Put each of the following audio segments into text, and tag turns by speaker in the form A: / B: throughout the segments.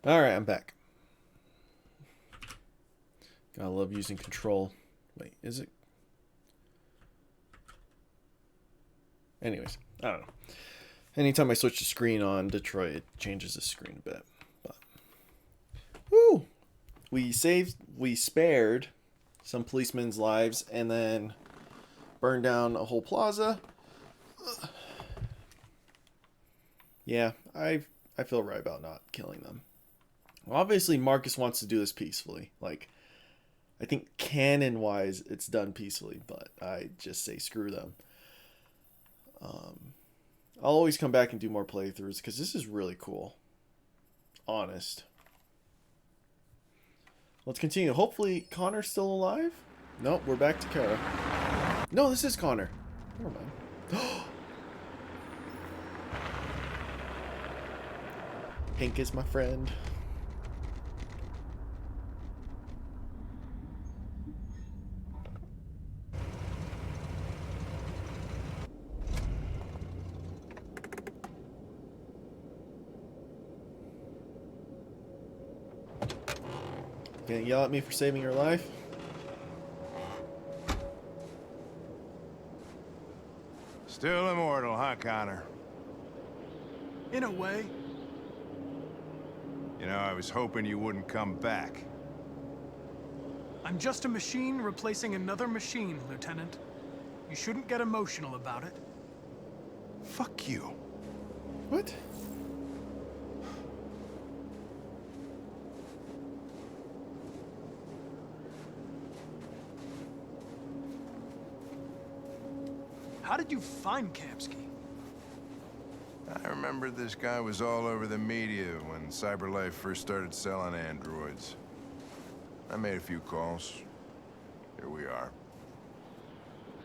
A: Alright, I'm back. Gotta love using control. Wait, is it? Anyways, I don't know. Anytime I switch the screen on Detroit, it changes the screen a bit. But woo! We spared some policemen's lives and then burned down a whole plaza. Yeah, I feel right about not killing them. Obviously, Marcus wants to do this peacefully. Like, I think canon-wise, it's done peacefully, but I just say screw them. I'll always come back and do more playthroughs, because this is really cool. Honest. Let's continue. Hopefully, Connor's still alive? Nope, we're back to Kara. No, this is Connor. Never mind. Hank is my friend. Gonna yell at me for saving your life?
B: Still immortal, huh, Connor?
C: In a way.
B: You know, I was hoping you wouldn't come back.
C: I'm just a machine replacing another machine, Lieutenant. You shouldn't get emotional about it.
B: Fuck you.
A: What?
C: How did you find Kamsky?
B: I remember this guy was all over the media when CyberLife first started selling androids. I made a few calls. Here we are.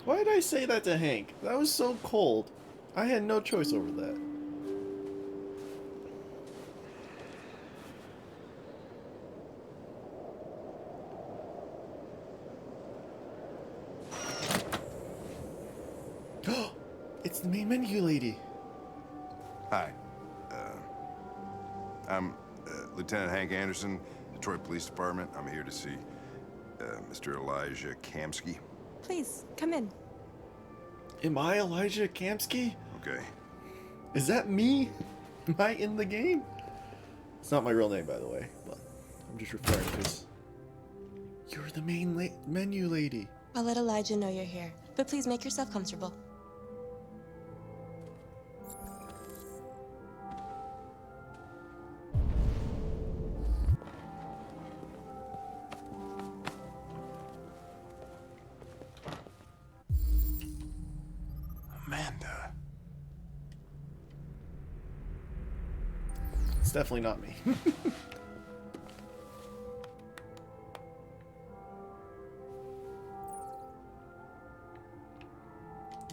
A: Why did I say that to Hank? That was so cold. I had no choice over that. It's the main menu lady.
B: Hi. I'm Lieutenant Hank Anderson, Detroit Police Department. I'm here to see Mr. Elijah Kamsky.
D: Please, come in.
A: Am I Elijah Kamsky?
B: Okay.
A: Is that me? Am I in the game? It's not my real name, by the way, but I'm just referring because you're the main menu lady.
D: I'll let Elijah know you're here, but please make yourself comfortable.
B: Amanda.
A: It's definitely not me.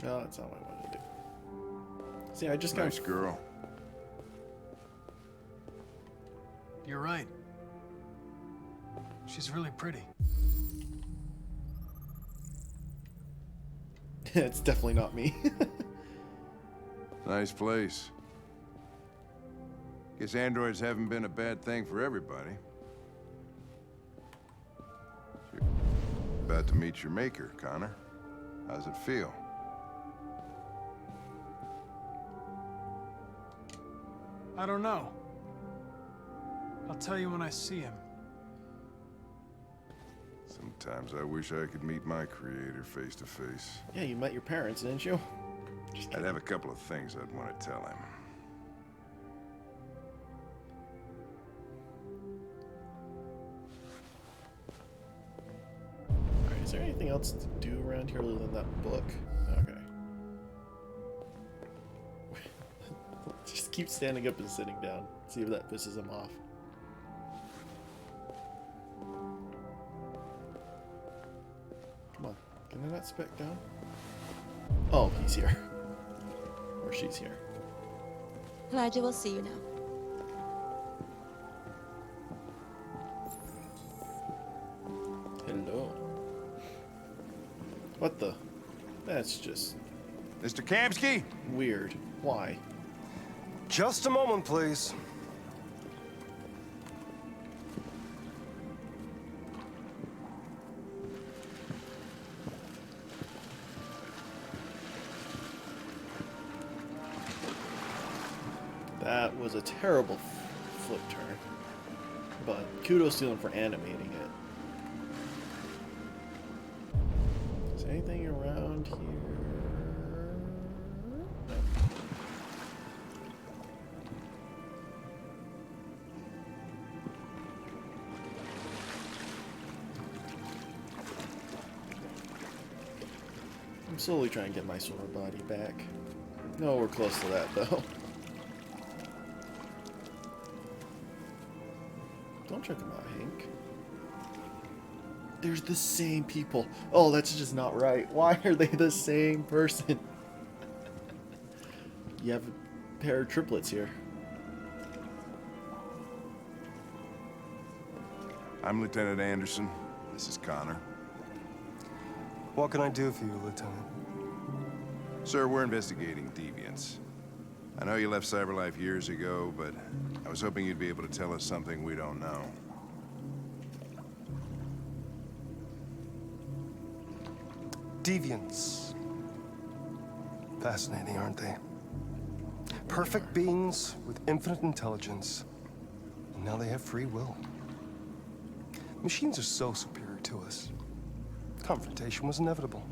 A: No, that's not what I wanted to do. See, I just got...
B: Nice girl.
C: You're right. She's really pretty.
A: It's definitely not me.
B: Nice place. Guess androids haven't been a bad thing for everybody. You're about to meet your maker, Connor. How's it feel?
C: I don't know. I'll tell you when I see him.
B: Sometimes I wish I could meet my creator face to face.
A: Yeah, you met your parents, didn't you? Just
B: I'd
A: kidding.
B: have a couple of things I'd want to tell him.
A: Alright, is there anything else to do around here other than that book? Okay. Just keep standing up and sitting down. See if that pisses him off. Come on. Can I not spec down? Oh, he's here. Or she's here.
D: Elijah will see you now.
A: Hello. What the? That's just
B: Mr. Kamsky?
A: weird. Why?
E: Just a moment, please.
A: was a terrible flip turn. But kudos to them for animating it. Is there anything around here? No. I'm slowly trying to get my sword body back. No, we're close to that though. Don't check them out, Hank. There's the same people. Oh, that's just not right. Why are they the same person? You have a pair of triplets here.
B: I'm Lieutenant Anderson. This is Connor.
E: What can I do for you, Lieutenant?
B: Sir, we're investigating deviants. I know you left CyberLife years ago, but I was hoping you'd be able to tell us something we don't know.
E: Deviants. Fascinating, aren't they? Perfect beings with infinite intelligence. And now they have free will. Machines are so superior to us. Confrontation was inevitable.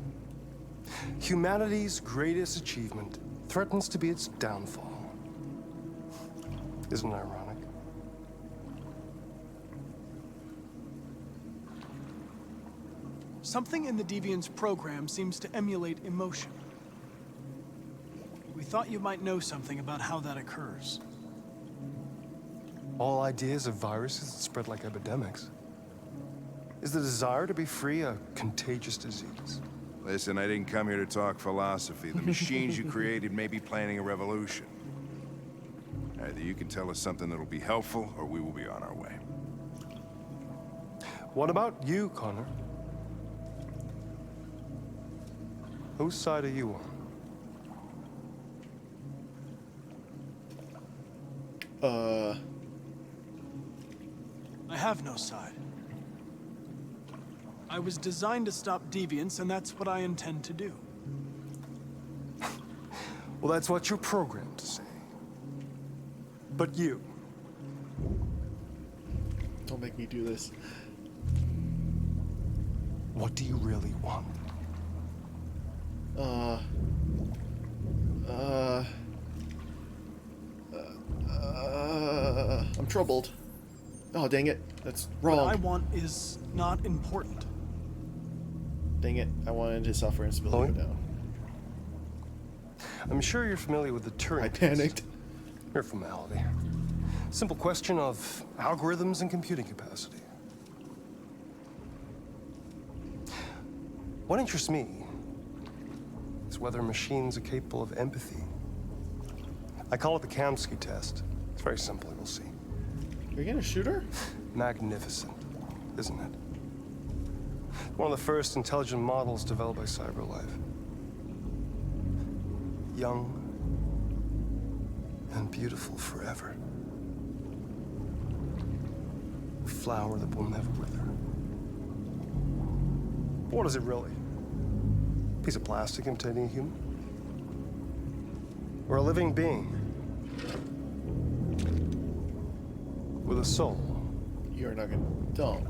E: Humanity's greatest achievement threatens to be its downfall. Isn't it ironic?
C: Something in the Deviant's program seems to emulate emotion. We thought you might know something about how that occurs.
E: All ideas of viruses that spread like epidemics. Is the desire to be free a contagious disease?
B: Listen, I didn't come here to talk philosophy. The machines you created may be planning a revolution. Either you can tell us something that'll be helpful, or we will be on our way.
E: What about you, Connor? Whose side are you on?
C: I have no side. I was designed to stop deviants, and that's what I intend to do.
E: Well, that's what you're programmed to say. But you,
A: Don't make me do this.
E: what do you really want?
A: I'm troubled. Oh, dang it. That's wrong.
C: What I want is not important.
A: Dang it. I wanted his software instability to go down.
E: I'm sure you're familiar with the Turing
A: I
E: test.
A: panicked.
E: Mere formality. Simple question of algorithms and computing capacity. What interests me is whether machines are capable of empathy. I call it the Kamsky test. It's very simple, you'll see.
A: Are you gonna shoot her?
E: Magnificent, isn't it? One of the first intelligent models developed by CyberLife. Young and beautiful forever. A flower that will never wither. What is it really? A piece of plastic imitating a human? Or a living being? With a soul?
A: You're not gonna. Don't.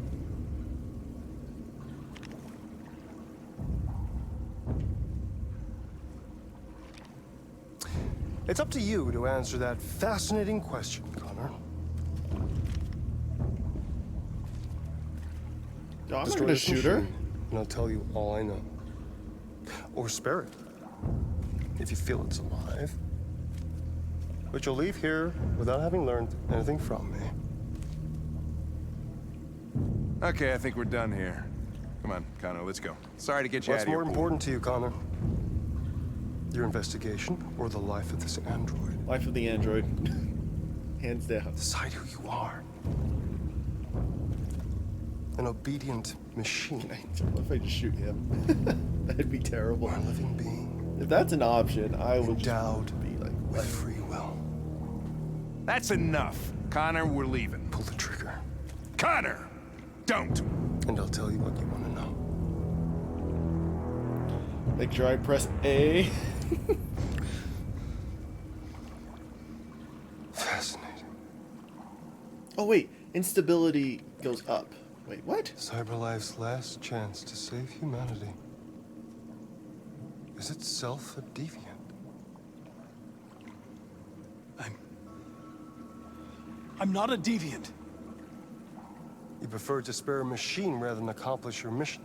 E: It's up to you to answer that fascinating question, Connor.
A: No, I'm not
E: Destroy
A: gonna
E: this
A: shoot her.
E: machine, and I'll tell you all I know. Or spare it, if you feel it's alive. But you'll leave here without having learned anything from me.
B: Okay, I think we're done here. Come on, Connor, let's go. Sorry to get you
E: What's
B: out of here.
E: more important to you, Connor? Your investigation or the life of this android?
A: Life of the android. Hands down.
E: Decide who you are. An obedient machine.
A: What if I just shoot him? That'd be terrible.
E: Or a living being.
A: If that's an option, I would
E: Endowed
A: just be like,
E: with
A: what?
E: free will.
B: That's enough. Connor, we're leaving.
E: Pull the trigger.
B: Connor! Don't!
E: And I'll tell you what you want to know.
A: Make sure I press A.
E: Fascinating.
A: Oh wait, instability goes up. Wait, what?
E: CyberLife's last chance to save humanity is itself a deviant.
C: I'm not a deviant.
E: You prefer to spare a machine rather than accomplish your mission.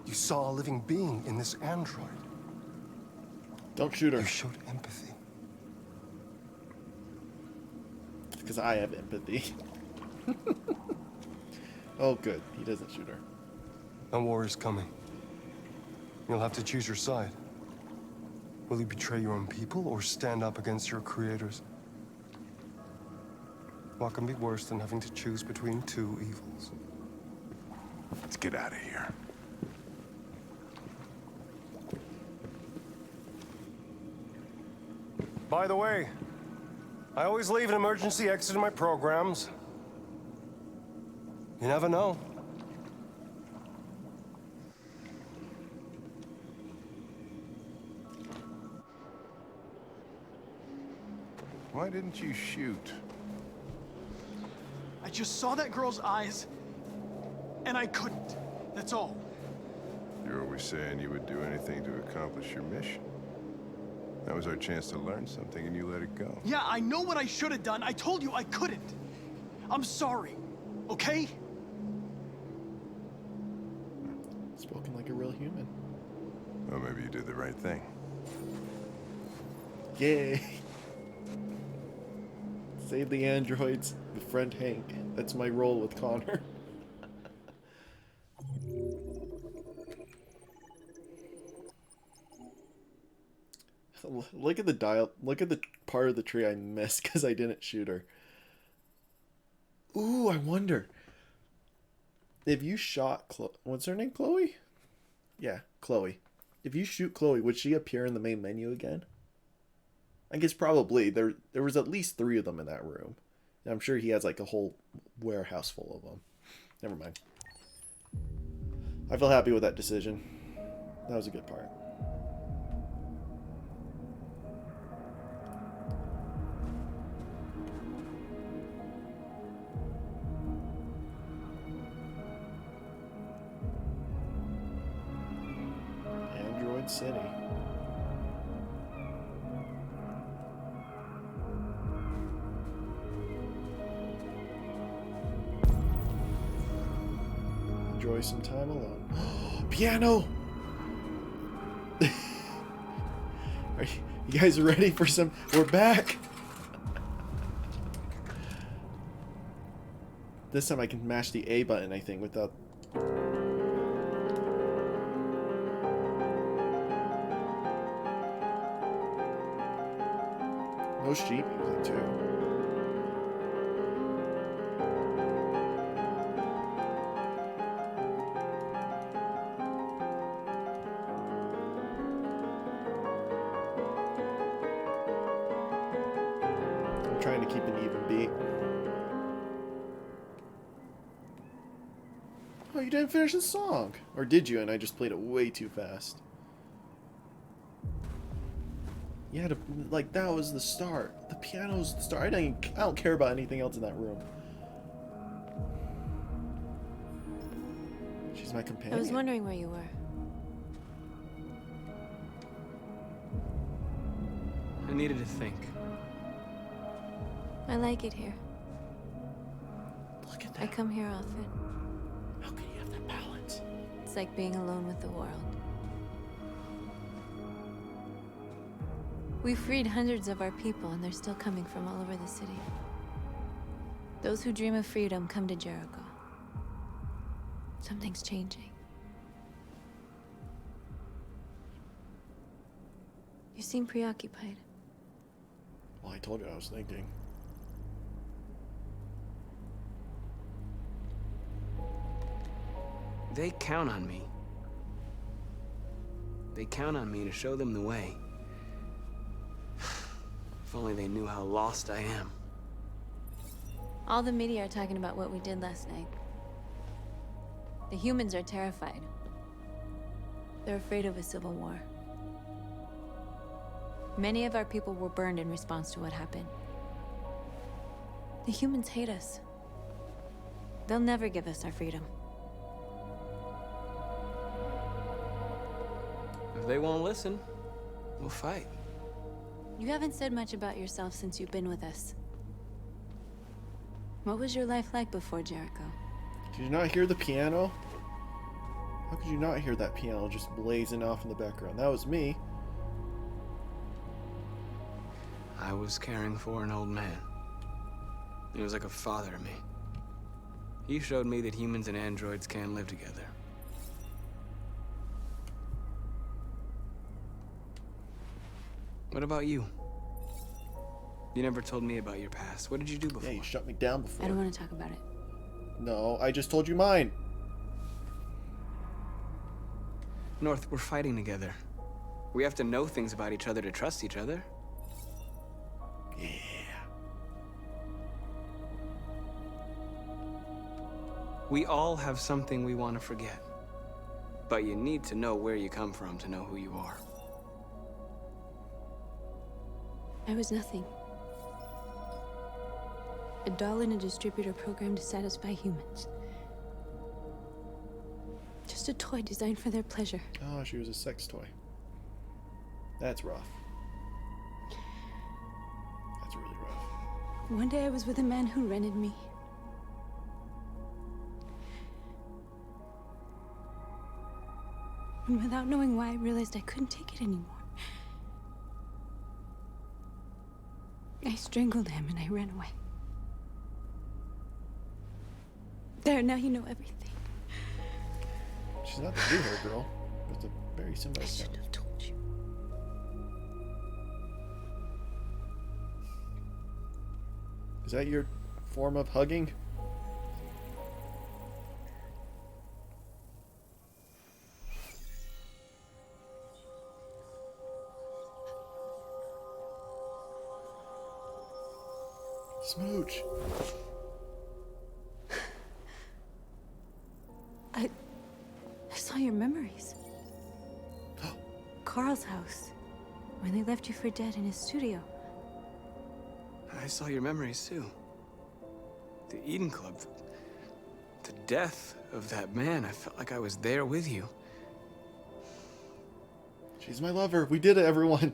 E: You saw a living being in this android.
A: Don't shoot her.
E: You showed empathy.
A: Because I have empathy. Oh, good. He doesn't shoot her.
E: A war is coming. You'll have to choose your side. Will you betray your own people or stand up against your creators? What can be worse than having to choose between two evils?
B: Let's get out of here.
E: By the way, I always leave an emergency exit in my programs. You never know.
B: Why didn't you shoot?
C: I just saw that girl's eyes, and I couldn't. That's all.
B: You're always saying you would do anything to accomplish your mission. That was our chance to learn something, and you let it go.
C: Yeah, I know what I should have done. I told you I couldn't. I'm sorry, okay?
A: Spoken like a real human.
B: Well, maybe you did the right thing.
A: Yay! Save the androids, befriend Hank. That's my role with Connor. Look at the dial. Look at the part of the tree I missed because I didn't shoot her. Ooh, I wonder if you shot what's her name? Chloe? Yeah, Chloe. If you shoot Chloe, would she appear in the main menu again? I guess probably. There was at least 3 of them in that room. And I'm sure he has like a whole warehouse full of them. Never mind. I feel happy with that decision. That was a good part. Android City. Enjoy some time alone. Piano! Are you guys ready for some? We're back! This time I can mash the A button, I think, without... No sheep music, too. I'm trying to keep an even beat. Oh, you didn't finish the song. Or did you? And I just played it way too fast. You had to, like, that was the start. The piano's the start. I don't care about anything else in that room. She's my companion.
D: I was wondering where you were.
F: I needed to think.
D: I like it here.
A: Look at that.
D: I come here often.
A: How can you have that balance?
D: It's like being alone with the world. We freed hundreds of our people, and they're still coming from all over the city. Those who dream of freedom come to Jericho. Something's changing. You seem preoccupied.
A: Well, I told you I was thinking.
F: They count on me. They count on me to show them the way. If only they knew how lost I am.
D: All the media are talking about what we did last night. The humans are terrified. They're afraid of a civil war. Many of our people were burned in response to what happened. The humans hate us. They'll never give us our freedom.
F: If they won't listen, we'll fight.
D: You haven't said much about yourself since you've been with us. What was your life like before Jericho?
A: Did you not hear the piano? How could you not hear that piano just blazing off in the background? That was me.
F: I was caring for an old man. He was like a father to me. He showed me that humans and androids can live together. What about you? You never told me about your past. What did you do before?
A: Yeah, you shut me down before.
D: I don't want to talk about it.
A: No, I just told you mine.
F: North, we're fighting together. We have to know things about each other to trust each other.
A: Yeah.
F: We all have something we want to forget. But you need to know where you come from to know who you are.
D: I was nothing. A doll in a distributor program to satisfy humans. Just a toy designed for their pleasure.
A: Oh, she was a sex toy. That's rough. That's really rough.
D: One day I was with a man who rented me. And without knowing why, I realized I couldn't take it anymore. I strangled him and I ran away. There, now you know everything.
A: She's not the blue hair girl. It's a very similar
D: I
A: sound.
D: should have told you.
A: Is that your form of hugging? Smooch.
D: I saw your memories. Carl's house. When they left you for dead in his studio.
F: I saw your memories too. The Eden Club. The death of that man. I felt like I was there with you.
A: She's my lover. We did it, everyone.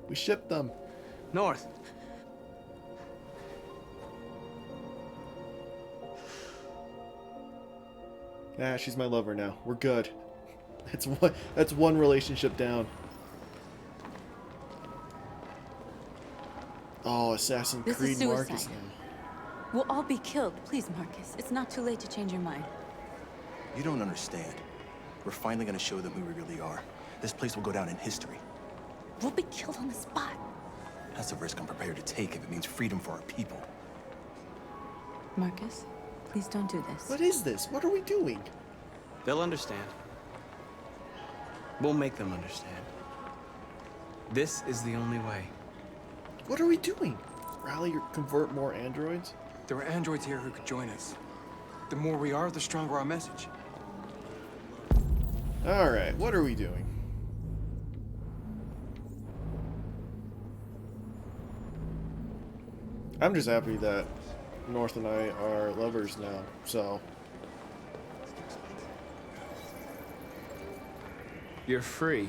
A: We shipped them.
F: North.
A: Yeah, she's my lover now. We're good. That's one relationship down. Oh, Assassin's
D: This
A: Creed
D: is
A: Marcus
D: suicide.
A: now.
D: We'll all be killed. Please, Marcus. It's not too late to change your mind.
G: You don't understand. We're finally gonna show them who we really are. This place will go down in history.
D: We'll be killed on the spot.
G: That's a risk I'm prepared to take if it means freedom for our people.
D: Marcus, please don't do this.
A: What is this? What are we doing?
F: They'll understand. We'll make them understand. This is the only way.
A: What are we doing? Rally or convert more androids?
H: There are androids here who could join us. The more we are, the stronger our message.
A: Alright, what are we doing? I'm just happy that North and I are lovers now, so...
F: You're free.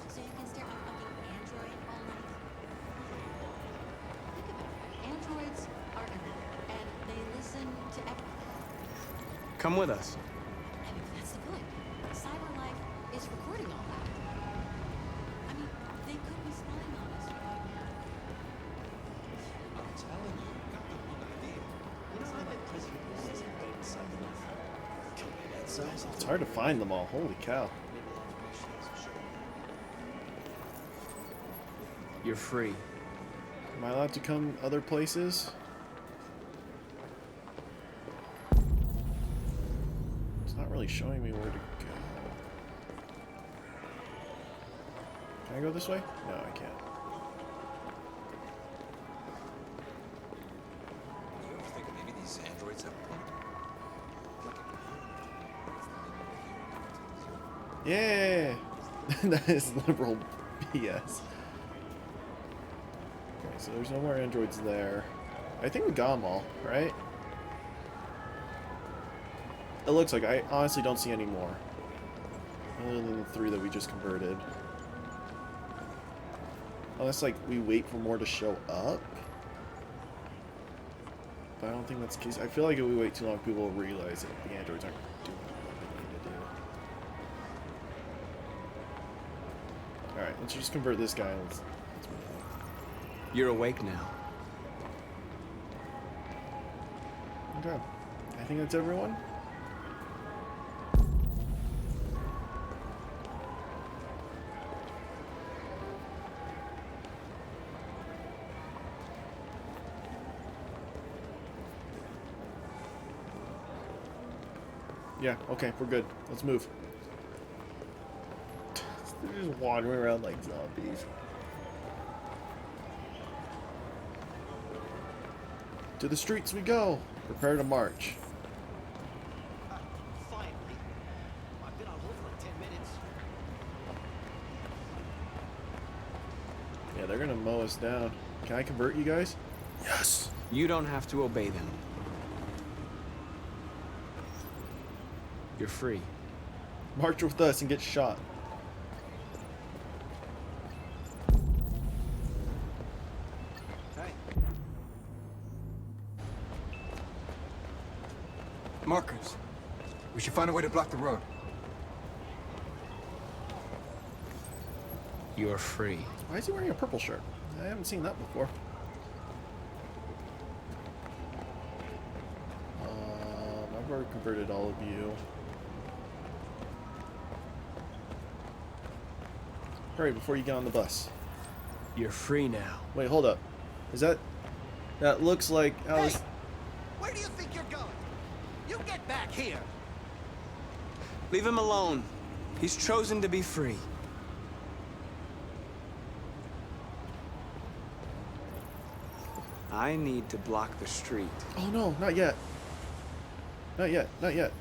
I: So you can stare at a fucking android all night? Think about it. Androids are everywhere, and they listen to everything.
F: Come with us.
I: I mean, that's the point. Cyber life is recording all that. I mean, they could be spying on us right now.
J: I'm telling you, you got the wrong idea. You know I bet President Bush is invading cyber life. Company that size.
A: It's hard to find them all, holy cow.
F: You're free.
A: Am I allowed to come other places? It's not really showing me where to go. Can I go this way? No, I can't. Yeah! That is liberal BS. Okay, so there's no more androids there. I think we got them all, right? It looks like I honestly don't see any more. Other than the 3 that we just converted. Unless, like, we wait for more to show up. But I don't think that's the case. I feel like if we wait too long, people will realize that the androids aren't doing what they need to do. Alright, let's just convert this guy. Let's move on.
F: You're awake now.
A: Okay. I think that's everyone. Yeah, okay, we're good. Let's move. They're just wandering around like zombies. To the streets we go! Prepare to march.
J: Finally. I've been on hold for like 10 minutes.
A: Yeah, they're gonna mow us down. Can I convert you guys? Yes!
F: You don't have to obey them. You're free.
A: March with us and get shot.
H: Hey. Markers. We should find a way to block the road.
F: You're free.
A: Why is he wearing a purple shirt? I haven't seen that before. I've already converted all of you. Hurry before you get on the bus.
F: You're free now.
A: Wait, hold up. Is that... That looks like...
J: Hey! Where do you think you're going? You get back here!
F: Leave him alone. He's chosen to be free. I need to block the street.
A: Oh no, not yet. Not yet, not yet.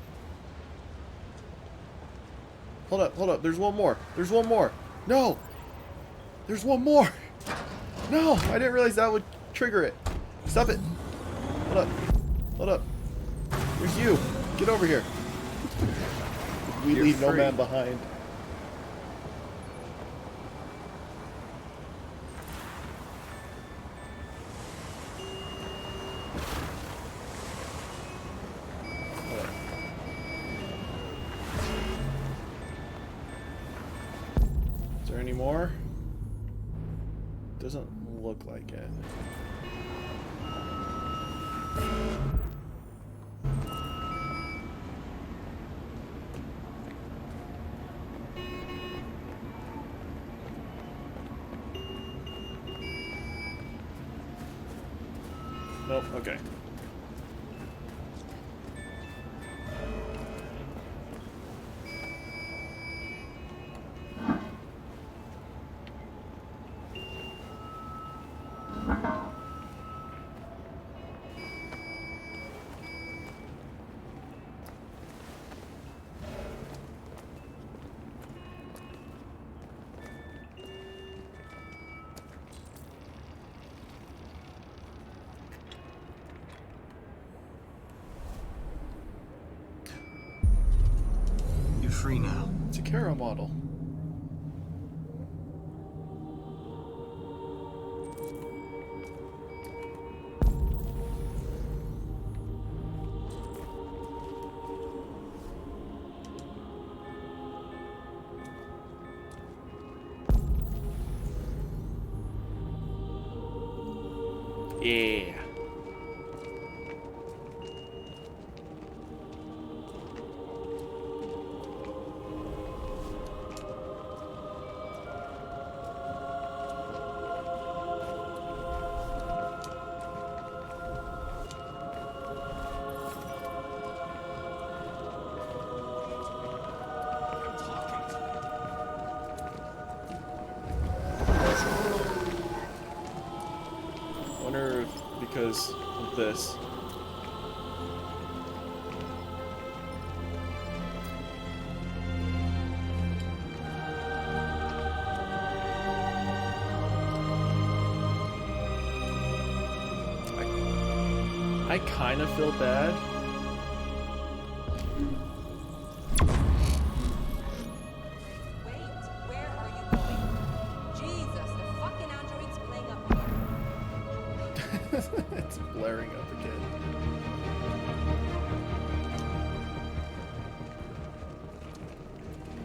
A: Hold up, there's one more. There's one more. No! There's one more! No! I didn't realize that would trigger it. Stop it! Hold up. Hold up. There's you! Get over here. We
F: You're
A: leave no
F: free.
A: man behind. Hold up. Is there any more? Doesn't look like it. Nope, okay.
F: You're free now.
A: It's a Kara model. Yeah. Wonder if because of this. I kind of feel bad.
K: Wait, where are you going? Jesus, the fucking android's playing up here.
A: It's blaring up again.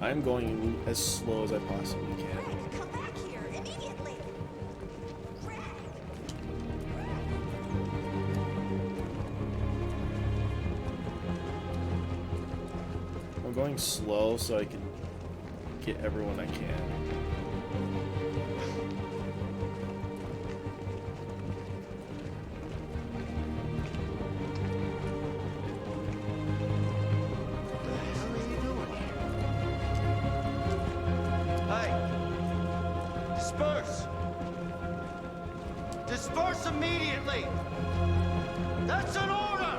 A: I'm going as slow as I possibly can.
K: Come back here immediately.
A: I'm going slow so I can get everyone I can.
J: Disperse! Disperse immediately! That's an order!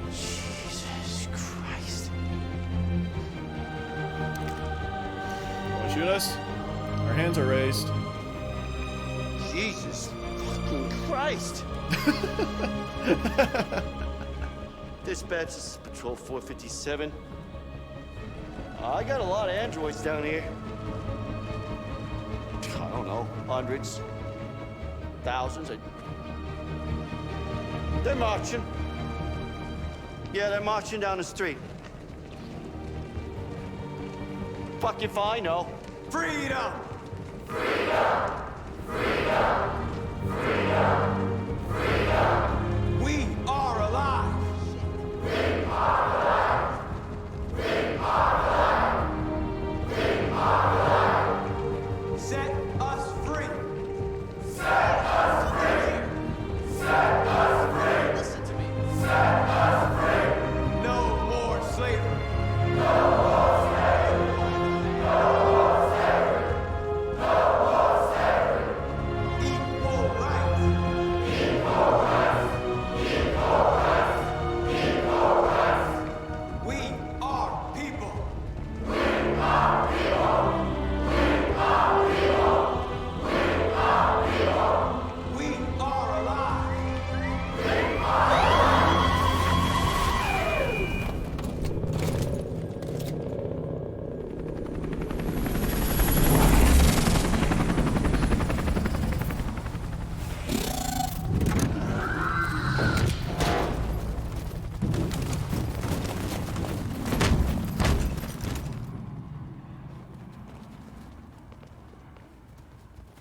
J: Jesus Christ.
A: Want to shoot us? Our hands are raised.
J: Jesus fucking Christ! Dispatch, this is Patrol 457. I got a lot of androids down here. I don't know, hundreds, thousands. They're marching. Yeah, they're marching down the street. Fuck if I know. Freedom! We are alive! Set us free! Listen to me. No more slavery! Equal rights! We are people! We are alive!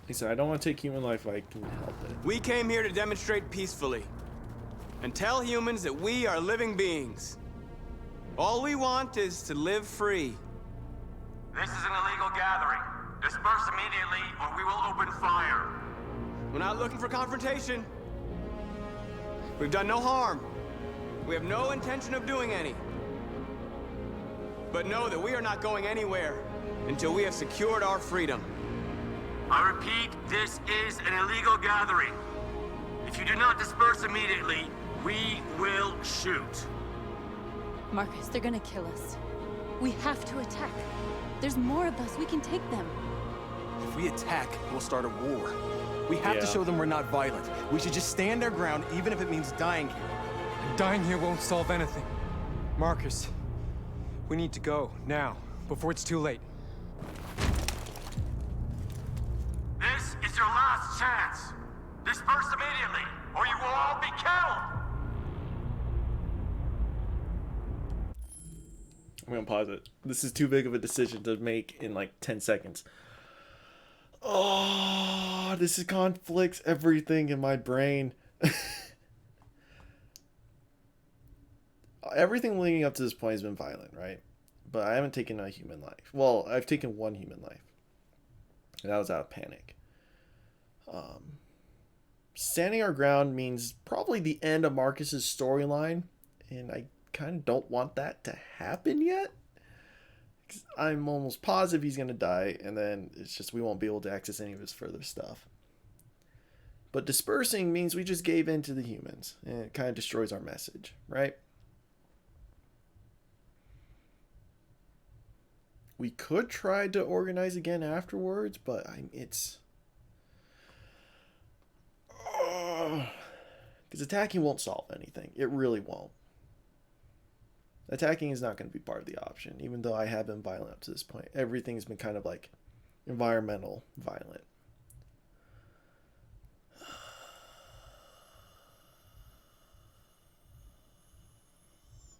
A: He said, I don't want to take human life if I can help it.
F: We came here to demonstrate peacefully and tell humans that we are living beings. All we want is to live free.
L: This is an illegal gathering. Disperse immediately or we will open fire.
F: We're not looking for confrontation. We've done no harm. We have no intention of doing any. But know that we are not going anywhere until we have secured our freedom.
L: I repeat, this is an illegal gathering. If you do not disperse immediately, we will shoot.
D: Marcus, they're gonna kill us. We have to attack. There's more of us. We can take them.
G: If we attack, we'll start a war. We have to show them we're not violent. We should just stand our ground, even if it means dying here.
H: And dying here won't solve anything. Marcus, we need to go, now, before it's too late.
L: This is your last chance. Disperse immediately or you will all be killed.
A: I'm gonna pause it. This is too big of a decision to make in like 10 seconds. Oh, this is conflicts everything in my brain. Everything leading up to this point has been violent, right? But I haven't taken a human life. Well, I've taken one human life. And that was out of panic. Standing our ground means probably the end of Marcus's storyline. And I kind of don't want that to happen yet. 'Cause I'm almost positive he's going to die. And then it's just we won't be able to access any of his further stuff. But dispersing means we just gave in to the humans. And it kind of destroys our message, right? We could try to organize again afterwards, but it's... Because attacking won't solve anything. It really won't. Attacking is not going to be part of the option, even though I have been violent up to this point. Everything's been kind of like environmental violent.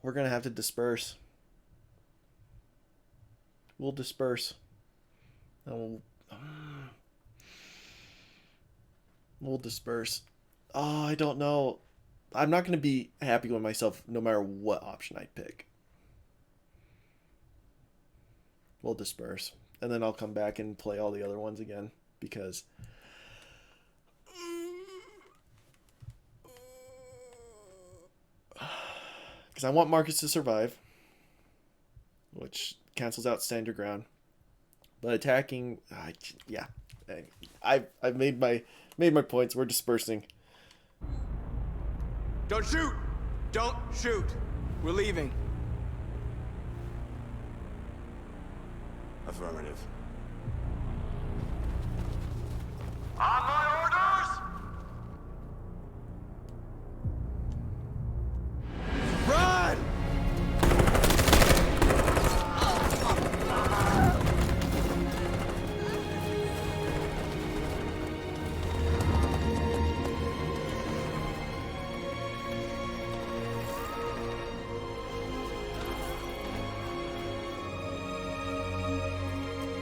A: We're going to have to disperse. We'll disperse. And we'll disperse. Oh, I don't know. I'm not going to be happy with myself no matter what option I pick. We'll disperse. And then I'll come back and play all the other ones again. Because... I want Marcus to survive. Which cancels out stand your ground. But attacking... yeah. I've made my points. We're dispersing.
G: Don't shoot! Don't shoot! We're leaving.
B: Affirmative.
L: On my orders!
G: Run!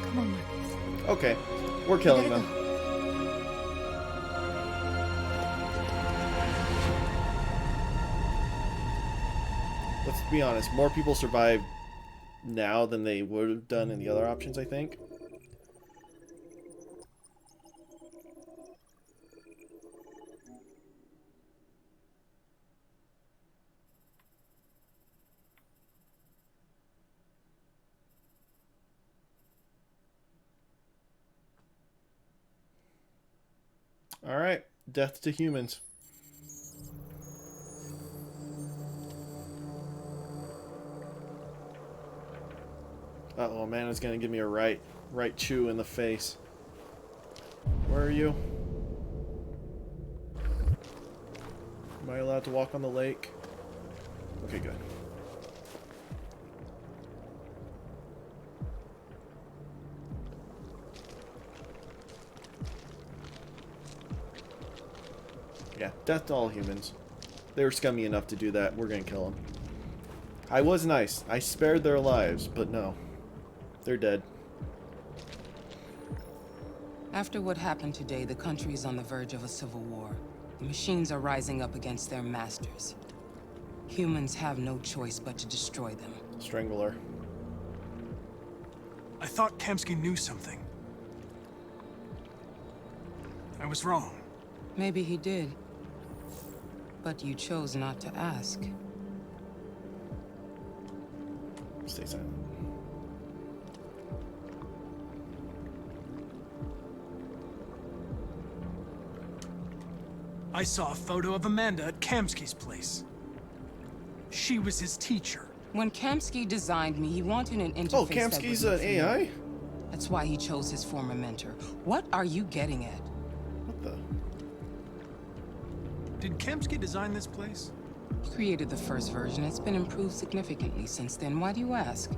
D: Come on, Marcus.
A: Okay. We're killing them. Let's be honest. More people survive now than they would have done in the other options, I think. Alright, death to humans. Uh-oh, man, it's gonna give me a right chew in the face. Where are you? Am I allowed to walk on the lake? Okay, good. Yeah, death to all humans. They were scummy enough to do that. We're gonna kill them. I was nice. I spared their lives, but no. They're dead.
M: After what happened today, the country is on the verge of a civil war. The machines are rising up against their masters. Humans have no choice but to destroy them.
A: Strangler.
C: I thought Kamsky knew something. I was wrong.
M: Maybe he did. But you chose not to ask.
A: Stay silent.
C: I saw a photo of Amanda at Kamsky's place. She was his teacher.
M: When Kamsky designed me, he wanted an interface.
A: Oh, Kamsky's an AI?
M: That's why he chose his former mentor. What are you getting at?
A: What the?
C: Did Kamsky design this place?
M: He created the first version. It's been improved significantly since then. Why do you ask?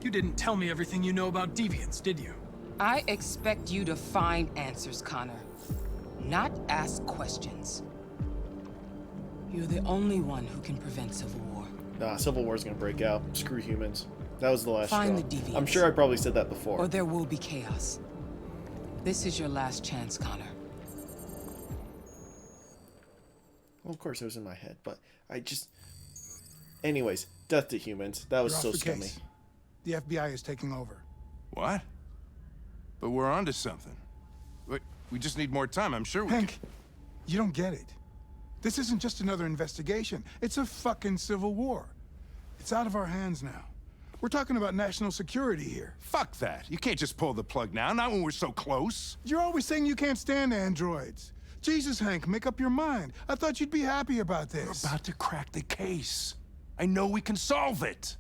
C: You didn't tell me everything you know about deviants, did you?
M: I expect you to find answers, Connor. Not ask questions. You're the only one who can prevent civil war.
A: Nah, civil war's gonna break out. Screw humans. That was the last
M: Find
A: straw.
M: the deviants.
A: I'm sure I probably said that before.
M: Or there will be chaos. This is your last chance, Connor.
A: Well, of course it was in my head, but I just... Anyways, death to humans. That was
N: You're
A: so
N: off the
A: scummy.
N: case. The FBI is taking over.
B: What? But we're onto something. We just need more time. I'm sure we
N: Hank, you don't get it. This isn't just another investigation. It's a fucking civil war. It's out of our hands now. We're talking about national security here.
B: Fuck that. You can't just pull the plug now, not when we're so close.
N: You're always saying you can't stand androids. Jesus, Hank, make up your mind. I thought you'd be happy about this.
B: We're about to crack the case. I know we can solve it.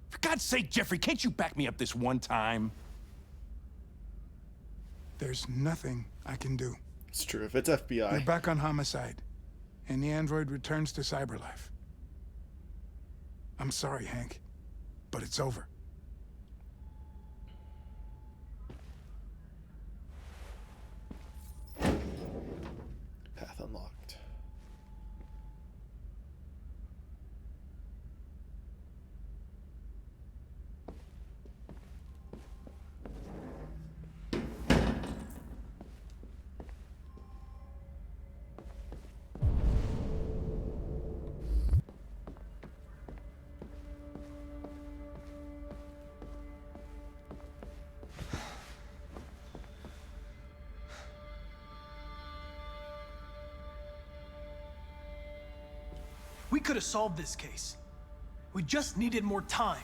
O: For God's sake, Jeffrey, can't you back me up this one time?
N: There's nothing I can do.
A: It's true. If it's FBI.
N: You're back on homicide, and the android returns to Cyberlife. I'm sorry, Hank, but it's over.
A: Path unlocked.
C: We could have solved this case. We just needed more time.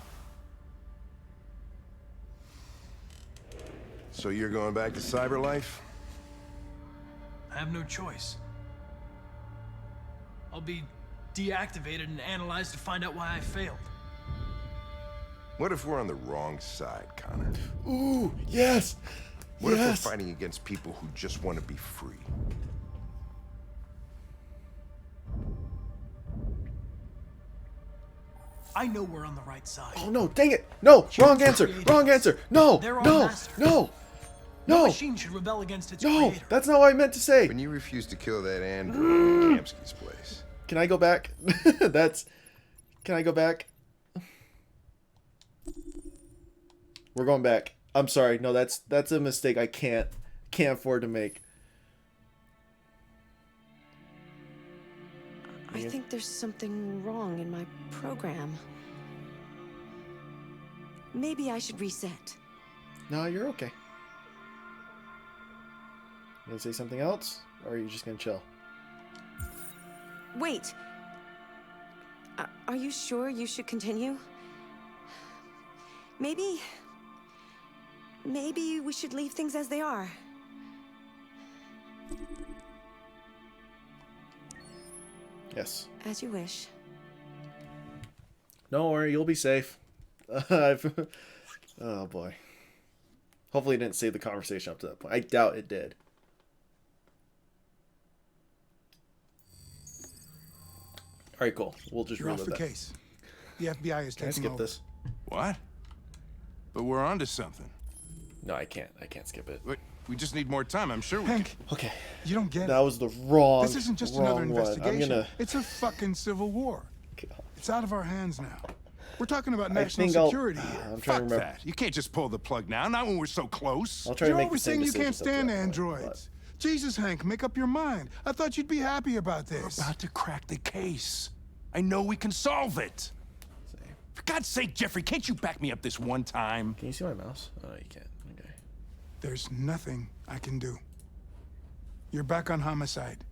B: So you're going back to Cyberlife?
C: I have no choice. I'll be deactivated and analyzed to find out why I failed.
B: What if we're on the wrong side, Connor?
A: Ooh, yes!
B: What if
A: Yes!
B: we're fighting against people who just want to be free?
C: I know we're on the right side.
A: Oh no, dang it! No! Wrong answer! Wrong answer! No!
C: They're our
A: No!
C: masters.
A: No!
C: No
A: No!
C: machine should rebel against its
A: No!
C: creator.
A: That's not what I meant to say!
B: When you refused to kill that android at Kamsky's place.
A: Can I go back? Can I go back? We're going back. I'm sorry. No, that's a mistake I can't afford to make.
P: I think there's something wrong in my program. Maybe I should reset.
A: No, you're okay. You gonna say something else? Or are you just gonna chill?
P: Wait. Are you sure you should continue? Maybe we should leave things as they are.
A: Yes.
P: As you wish.
A: Don't worry, you'll be safe. Oh boy. Hopefully it didn't save the conversation up to that point. I doubt it did. Alright, cool. We'll just
N: You're off
A: reload
N: the
A: that.
N: case. The FBI is
A: Can I
N: taking
A: skip
N: over.
A: this?
B: What? But we're onto something.
A: No, I can't. I can't skip it.
B: We just need more time. I'm sure we
N: Hank,
A: Okay.
N: you don't get
A: That
N: it.
A: was the wrong.
N: This isn't just
A: wrong
N: another
A: one.
N: investigation.
A: I'm gonna.
N: It's a fucking civil war. It's out of our hands now. We're talking about
A: I
N: national
A: think I'll-
N: security here.
A: I'm trying to
B: Fuck
A: remember.
B: that. You can't just pull the plug now. Not when we're so close.
A: I'll try to
N: You're
A: make the
N: always
A: same
N: saying you can't
A: decisions up to
N: stand
A: that point,
N: androids. Jesus, Hank, make up your mind. I thought you'd be happy about this.
O: We're about to crack the case. I know we can solve it. For God's sake, Jeffrey, can't you back me up this one time?
A: Can you see my mouse? Oh, you can't. Okay.
N: There's nothing I can do. You're back on homicide,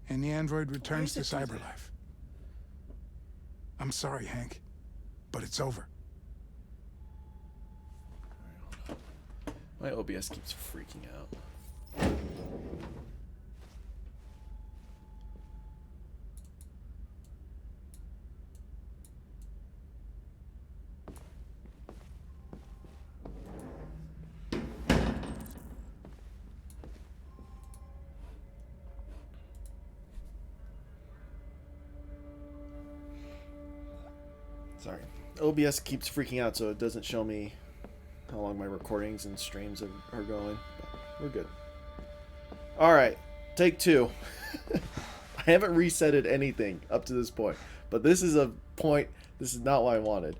N: and the android returns to
A: does it do that?
N: Cyberlife. I'm sorry, Hank, but it's over.
A: My OBS keeps freaking out. Sorry. OBS keeps freaking out, so it doesn't show me how long my recordings and streams are going. But we're good. Alright, take two. I haven't resetted anything up to this point, but this is a point. This is not what I wanted.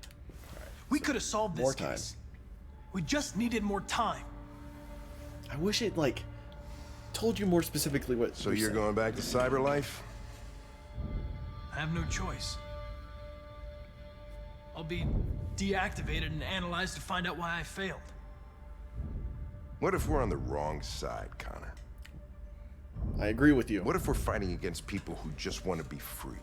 C: We could have solved this
A: More time.
C: case. We just needed more time.
A: I wish it, like, told you more specifically what.
B: So you're going back to Cyberlife?
C: I have no choice. I'll be deactivated and analyzed to find out why I failed.
B: What if we're on the wrong side, Connor?
A: I agree with you.
B: What if we're fighting against people who just want to be free?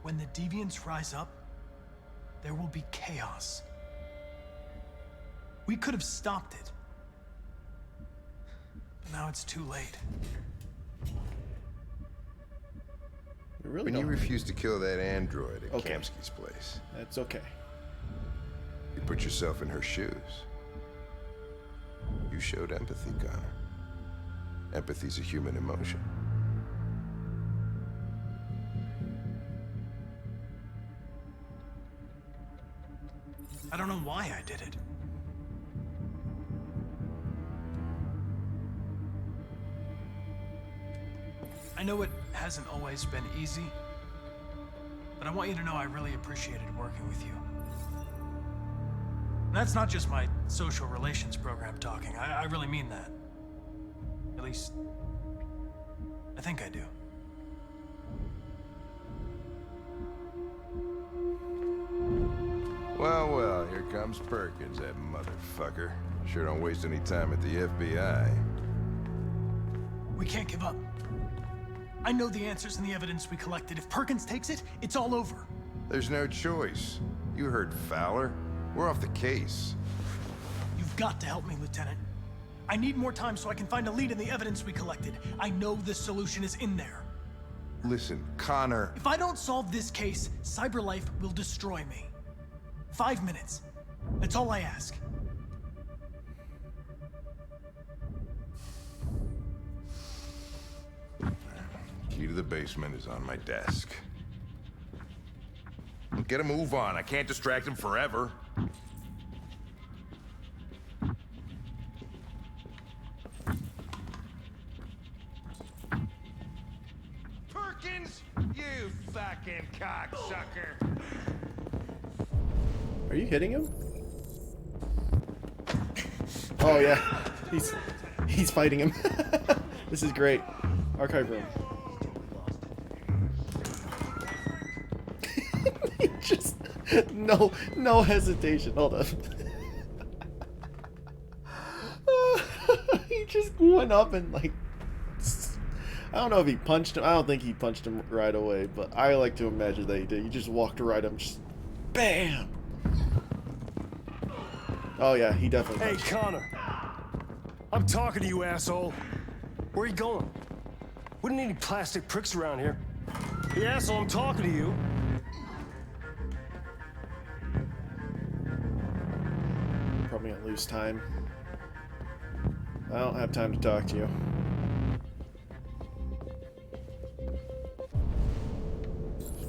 C: When the deviants rise up, there will be chaos. We could have stopped it. But now it's too late.
A: really
B: When
A: don't.
B: you refused to kill that android at
A: Okay.
B: Kamsky's place,
A: That's okay.
B: you put yourself in her shoes. You showed empathy, Connor. Empathy's a human emotion.
C: I don't know why I did it. I know it hasn't always been easy, but I want you to know I really appreciated working with you. And that's not just my social relations program talking. I really mean that. At least, I think I do.
B: Well, well, here comes Perkins, that motherfucker. Sure don't waste any time at the FBI.
C: We can't give up. I know the answers and the evidence we collected. If Perkins takes it, it's all over.
B: There's no choice. You heard Fowler. We're off the case.
C: You've got to help me, Lieutenant. I need more time so I can find a lead in the evidence we collected. I know the solution is in there.
B: Listen, Connor.
C: If I don't solve this case, CyberLife will destroy me. 5 minutes. That's all I ask.
B: Key to the basement is on my desk. Get a move on. I can't distract him forever.
O: Perkins, you fucking cocksucker.
A: Are you hitting him? Oh yeah, he's fighting him. This is great. Archive room. He just no hesitation. Hold up. He just went up and like, I don't know if he punched him. I don't think he punched him right away, but I like to imagine that he did. He just walked right up, just bam. Oh yeah, he definitely.
E: Hey, Connor. I'm talking to you, asshole. Where are you going? We don't need any plastic pricks around here. Hey, asshole, I'm talking to you.
A: Probably gonna lose time. I don't have time to talk to you.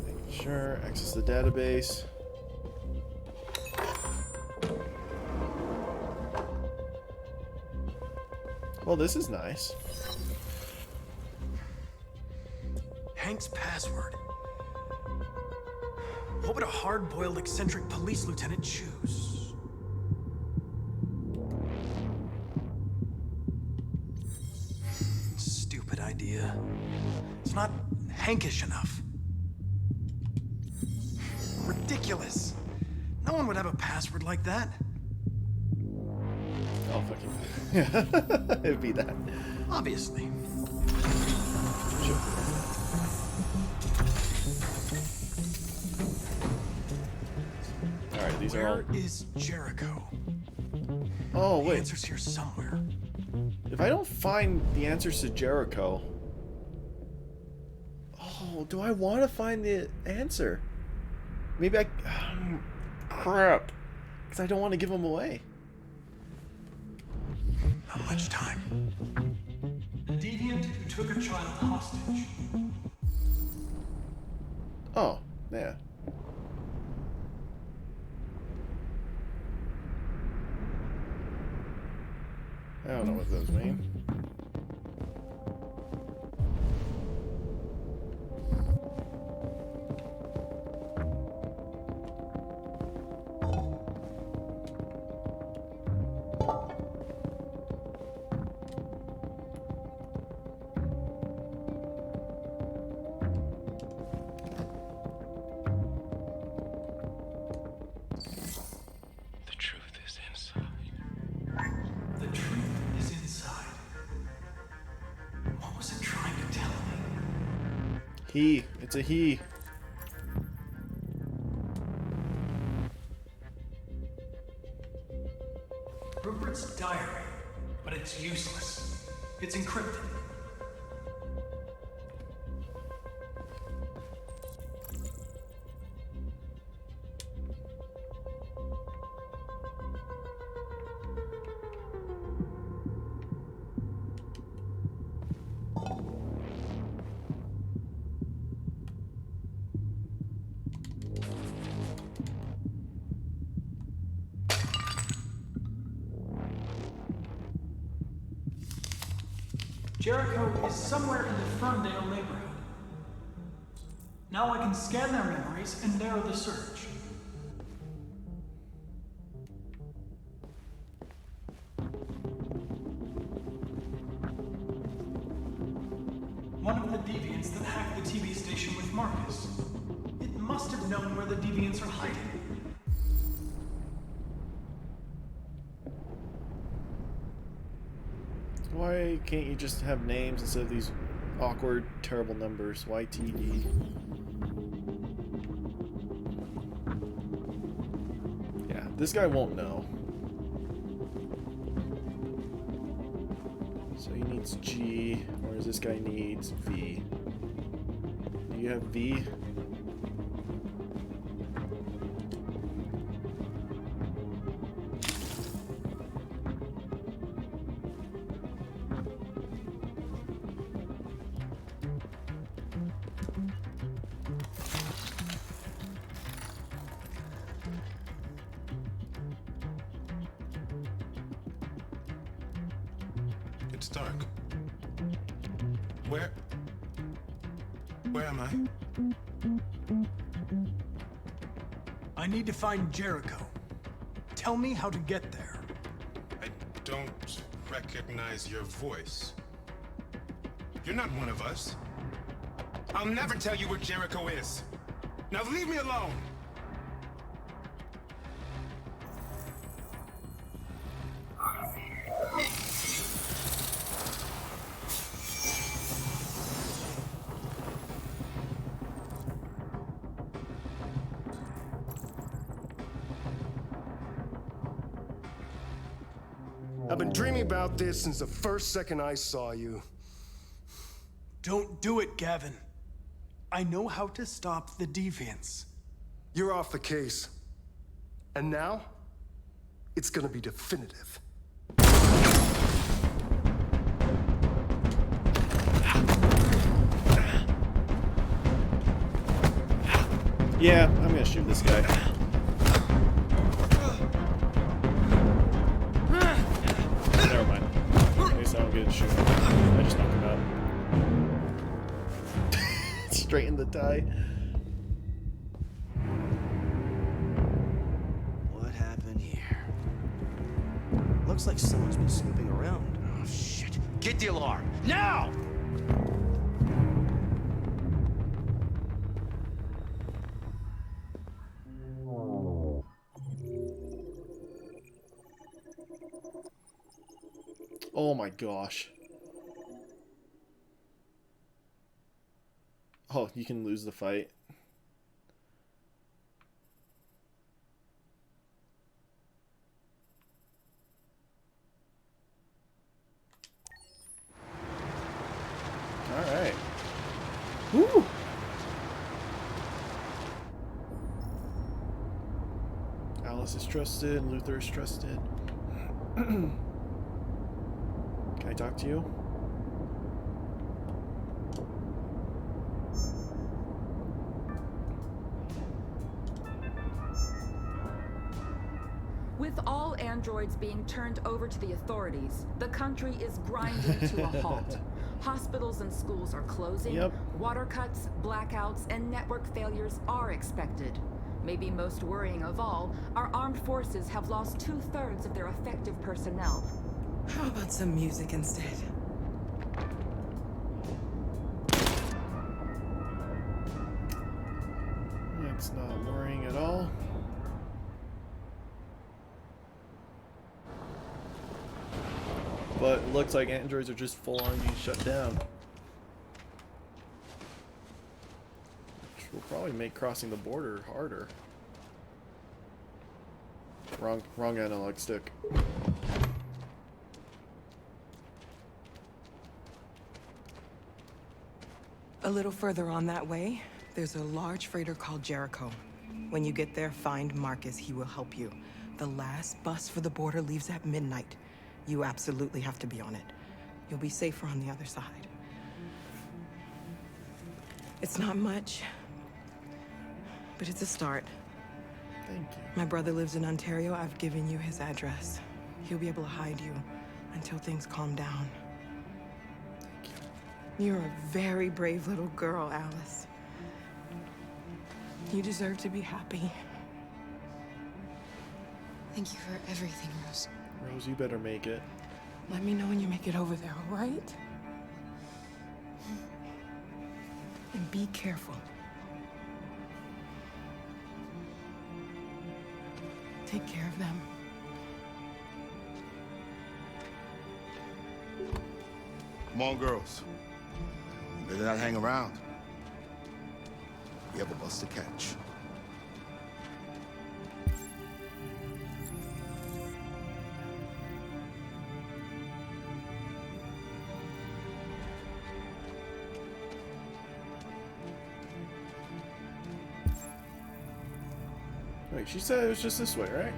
A: Making sure, access the database. Well, this is nice.
C: Hank's password. What would a hard-boiled, eccentric police lieutenant choose? Stupid idea. It's not Hankish enough. Ridiculous. No one would have a password like that.
A: Oh, fuck you. Yeah, it'd be that.
C: Obviously.
A: Alright, these are all...
C: Where is Jericho?
A: Oh,
C: The
A: wait.
C: answer's here somewhere.
A: If I don't find the answers to Jericho... Oh, do I want to find the answer? Maybe I... crap. Because I don't want to give them away.
C: Not much time. The deviant who took a child hostage.
A: Oh, yeah. I don't know what those mean.
J: The truth is inside.
C: The truth is inside. What was it trying to tell me?
A: He. It's a he.
C: Rupert's diary, but it's useless. It's encrypted. Jericho is somewhere in the Ferndale neighborhood. Now I can scan their memories and narrow the search. One of the deviants that hacked the TV station with Marcus. It must have known where the deviants are hiding.
A: Why can't you just have names instead of these awkward, terrible numbers? YTD. Yeah, this guy won't know. So he needs G, whereas this guy needs V. Do you have V?
O: It's dark. Where am I?
C: I need to find Jericho. Tell me how to get there.
O: I don't recognize your voice. You're not one of us. I'll never tell you where Jericho is. Now leave me alone!
E: I've been dreaming about this since the first second I saw you.
C: Don't do it, Gavin. I know how to stop the deviants.
E: You're off the case. And now, it's gonna be definitive.
A: Yeah, I'm gonna shoot this guy. Never mind. At least I don't get to shoot him. I just knocked him out. Straight in the tie.
J: What happened here? Looks like someone's been snooping around.
L: Oh, shit. Get the alarm. Now!
A: Oh my gosh. Oh, you can lose the fight. Alright. Woo! Alice is trusted, Luther is trusted. Can I talk to you?
Q: With all androids being turned over to the authorities, the country is grinding to a halt. Hospitals and schools are closing, water cuts, blackouts, and network failures are expected. Maybe most worrying of all, our armed forces have lost 2/3 of their effective personnel.
M: How about some music instead?
A: That's not worrying at all. But it looks like androids are just full on being shut down. Which will probably make crossing the border harder. Wrong analog stick.
M: A little further on that way, there's a large freighter called Jericho. When you get there, find Marcus. He will help you. The last bus for the border leaves at midnight. You absolutely have to be on it. You'll be safer on the other side. It's not much, but it's a start.
A: Thank you.
M: My brother lives in Ontario. I've given you his address. He'll be able to hide you until things calm down. You're a very brave little girl, Alice. You deserve to be happy.
P: Thank you for everything, Rose.
A: Rose, you better make it.
M: Let me know when you make it over there, all right? And be careful. Take care of them.
R: Come on, girls. Better not hang around. We have a bus to catch.
A: Wait, she said it was just this way, right?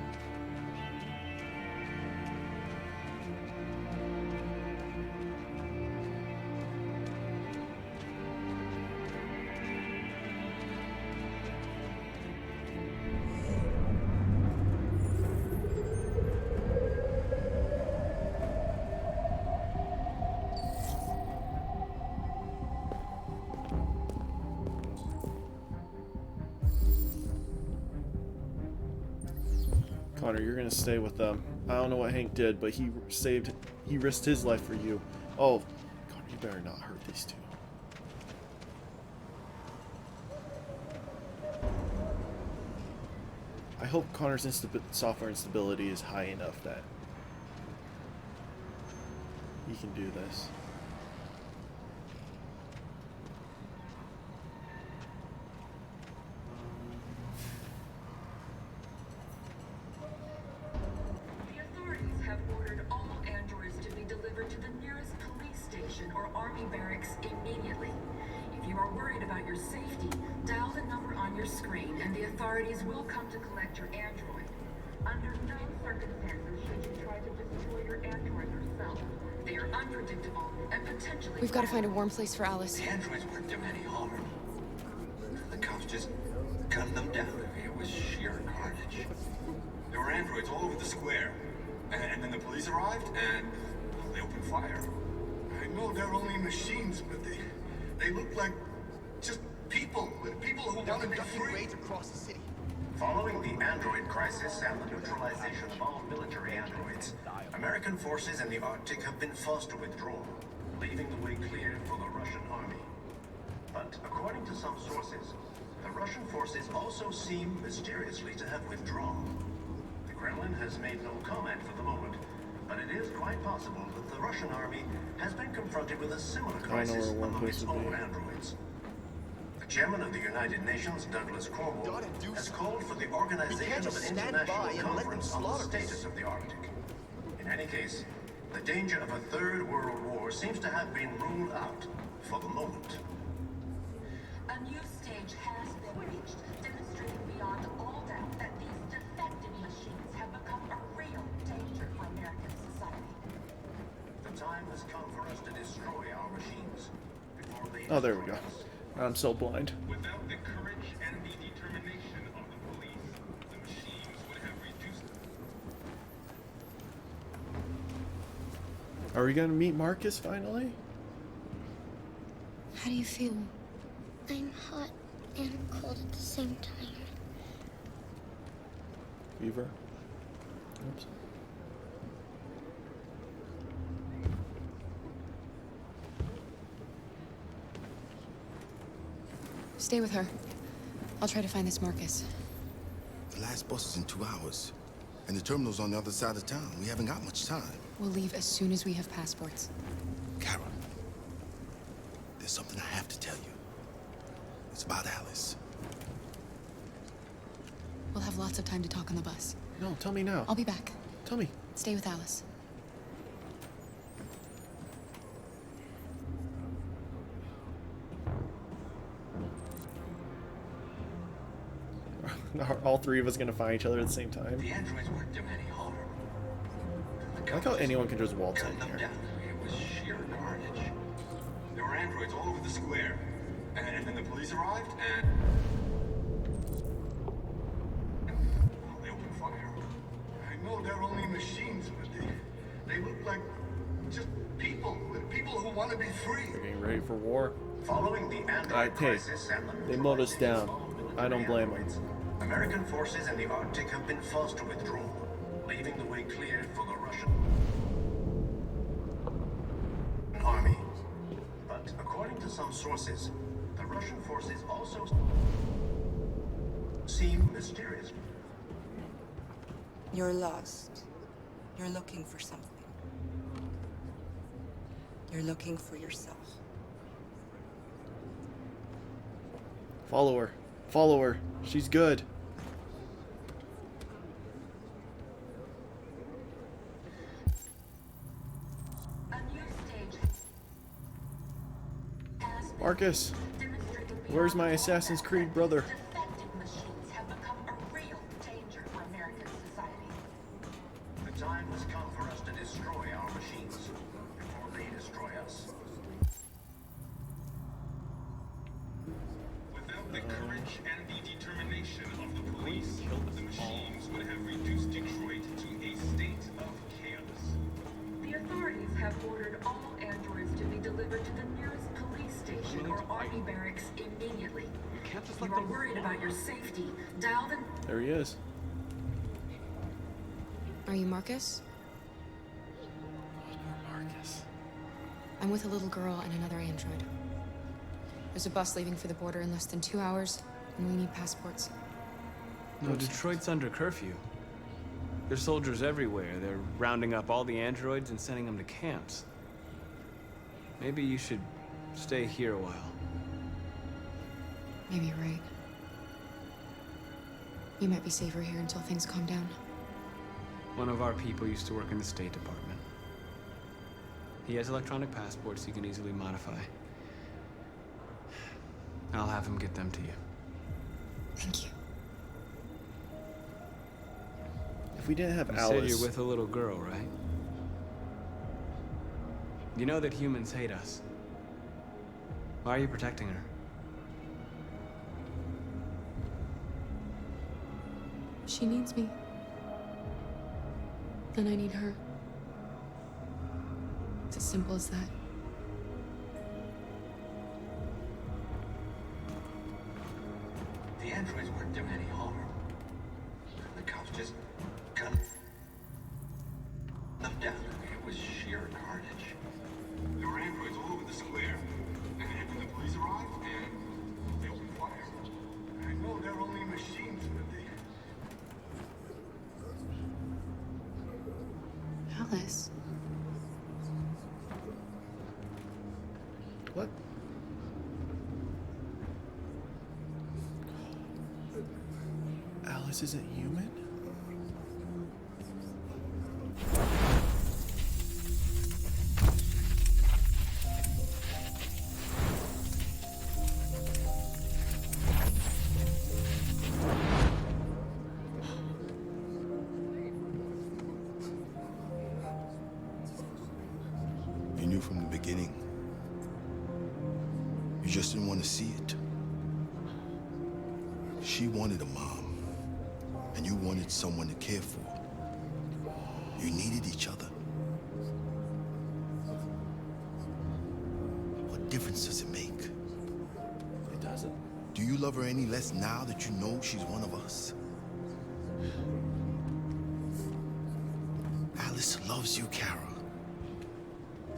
A: Connor, you're gonna stay with them. I don't know what Hank did, but he risked his life for you. Oh, Connor, you better not hurt these two. I hope Connor's software instability is high enough that he can do this.
Q: Will come to collect your android. Under no circumstances should you try to destroy your android yourself. They are unpredictable and potentially...
P: We've got to find a warm place for Alice.
J: The androids weren't doing any harm. The cops just gunned them down. It was sheer carnage. There were androids all over the square. And then the police arrived and they opened fire. I know they're only machines, but they look like just people who want to be free.
R: Raids across the city.
S: Following the android crisis and the neutralization of all military androids, American forces in the Arctic have been forced to withdraw, leaving the way clear for the Russian army. But according to some sources, the Russian forces also seem mysteriously to have withdrawn. The Kremlin has made no comment for the moment, but it is quite possible that the Russian army has been confronted with a similar crisis among its own androids. The chairman of the United Nations, Douglas Cromwell, has called for the organization of an international conference on the status of the Arctic. In any case, the danger of a third world war seems to have been ruled out for the moment.
Q: A new stage has been reached, demonstrating beyond all doubt that these defective machines have become a real danger for American society.
S: The time has come for us to destroy our machines before they...
A: Oh, there we go. I'm so blind.
O: Without the courage and the determination of the police, the machines would have reduced them.
A: Are we gonna meet Marcus finally?
T: How do you feel? I'm hot and cold at the same time.
A: Fever? Oops.
P: Stay with her. I'll try to find this Marcus.
R: The last bus is in 2 hours. And the terminal's on the other side of town. We haven't got much time.
P: We'll leave as soon as we have passports.
R: Kara, there's something I have to tell you. It's about Alice.
P: We'll have lots of time to talk on the bus.
A: No, tell me now.
P: I'll be back.
A: Tell me.
P: Stay with Alice.
A: Are all three of us gonna find each other at the same time?
J: The androids weren't doing any harm.
A: I like how anyone can just waltz in here.
J: It was sheer carnage. There were androids all over the square. And then the police arrived and... they opened fire. I know they're only machines, but they look like just people who
S: people want to be free.
A: They're getting ready for war.
S: Following the Android
A: Hey,
S: crisis and the
A: they mowed us down. I don't blame them.
S: American forces in the Arctic have been forced to withdraw, leaving the way clear for the Russian army. But according to some sources, the Russian forces also seem mysterious.
M: You're lost. You're looking for something. You're looking for yourself.
A: Follow her. Follow her. She's good. Marcus, where's my Assassin's Creed brother?
S: The time has come for us to destroy our machines before they destroy us.
O: Without the courage and the determination of the police, the machines would have reduced Detroit to a state of chaos.
Q: The authorities have ordered all androids to be delivered to the nearest police station or army barracks immediately. You are worried about your safety. Dial them.
A: There he is.
U: Are you Marcus?
A: Marcus.
U: I'm with a little girl and another android. There's a bus leaving for the border in less than 2 hours, and we need passports.
F: No, Detroit's under curfew. There's soldiers everywhere. They're rounding up all the androids and sending them to camps. Maybe you should stay here a while.
U: Maybe you're right. You might be safer here until things calm down.
F: One of our people used to work in the State Department. He has electronic passports he can easily modify. I'll have him get them to you.
U: Thank you.
A: If we didn't have
F: You
A: Alice...
F: said you're with a little girl, right? You know that humans hate us. Why are you protecting her?
U: She needs me. And I need her. It's as simple as that.
S: The androids weren't doing any harm. The cops just gunned them down. It was sheer carnage. There were androids all over the square. And then the police arrived, and they opened fire. I know they're only machines, but they...
U: Alice.
A: What? Alice isn't human?
R: You knew from the beginning. You just didn't want to see it. She wanted a mom, and you wanted someone to care for. You needed each other. What difference does it make?
A: It doesn't.
R: Do you love her any less now that you know she's one of us? Alice loves you, Kara.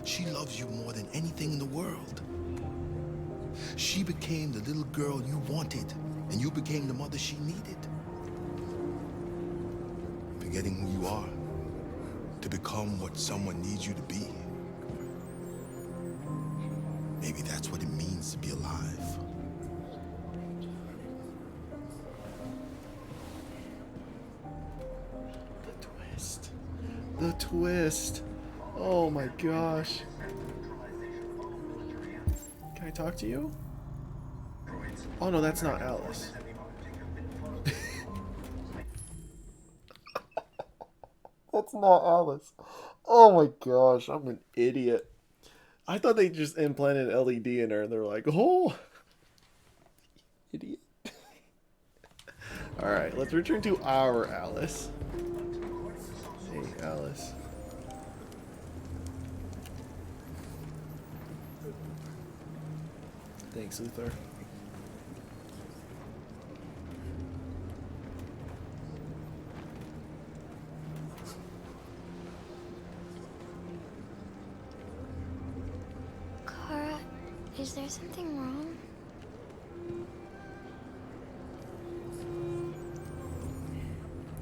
R: She loves you more than anything in the world. She became the little girl you wanted, and you became the mother she needed. Forgetting who you are to become what someone needs you to be. Maybe that's what it means to be alive.
A: The twist. The twist. Oh my gosh. Can I talk to you? Oh no, that's not Alice. That's not Alice. Oh my gosh, I'm an idiot. I thought they just implanted an LED in her and they're like, oh, idiot. Alright, let's return to our Alice. Hey, Alice. Thanks, Luther.
T: Kara, is there something wrong?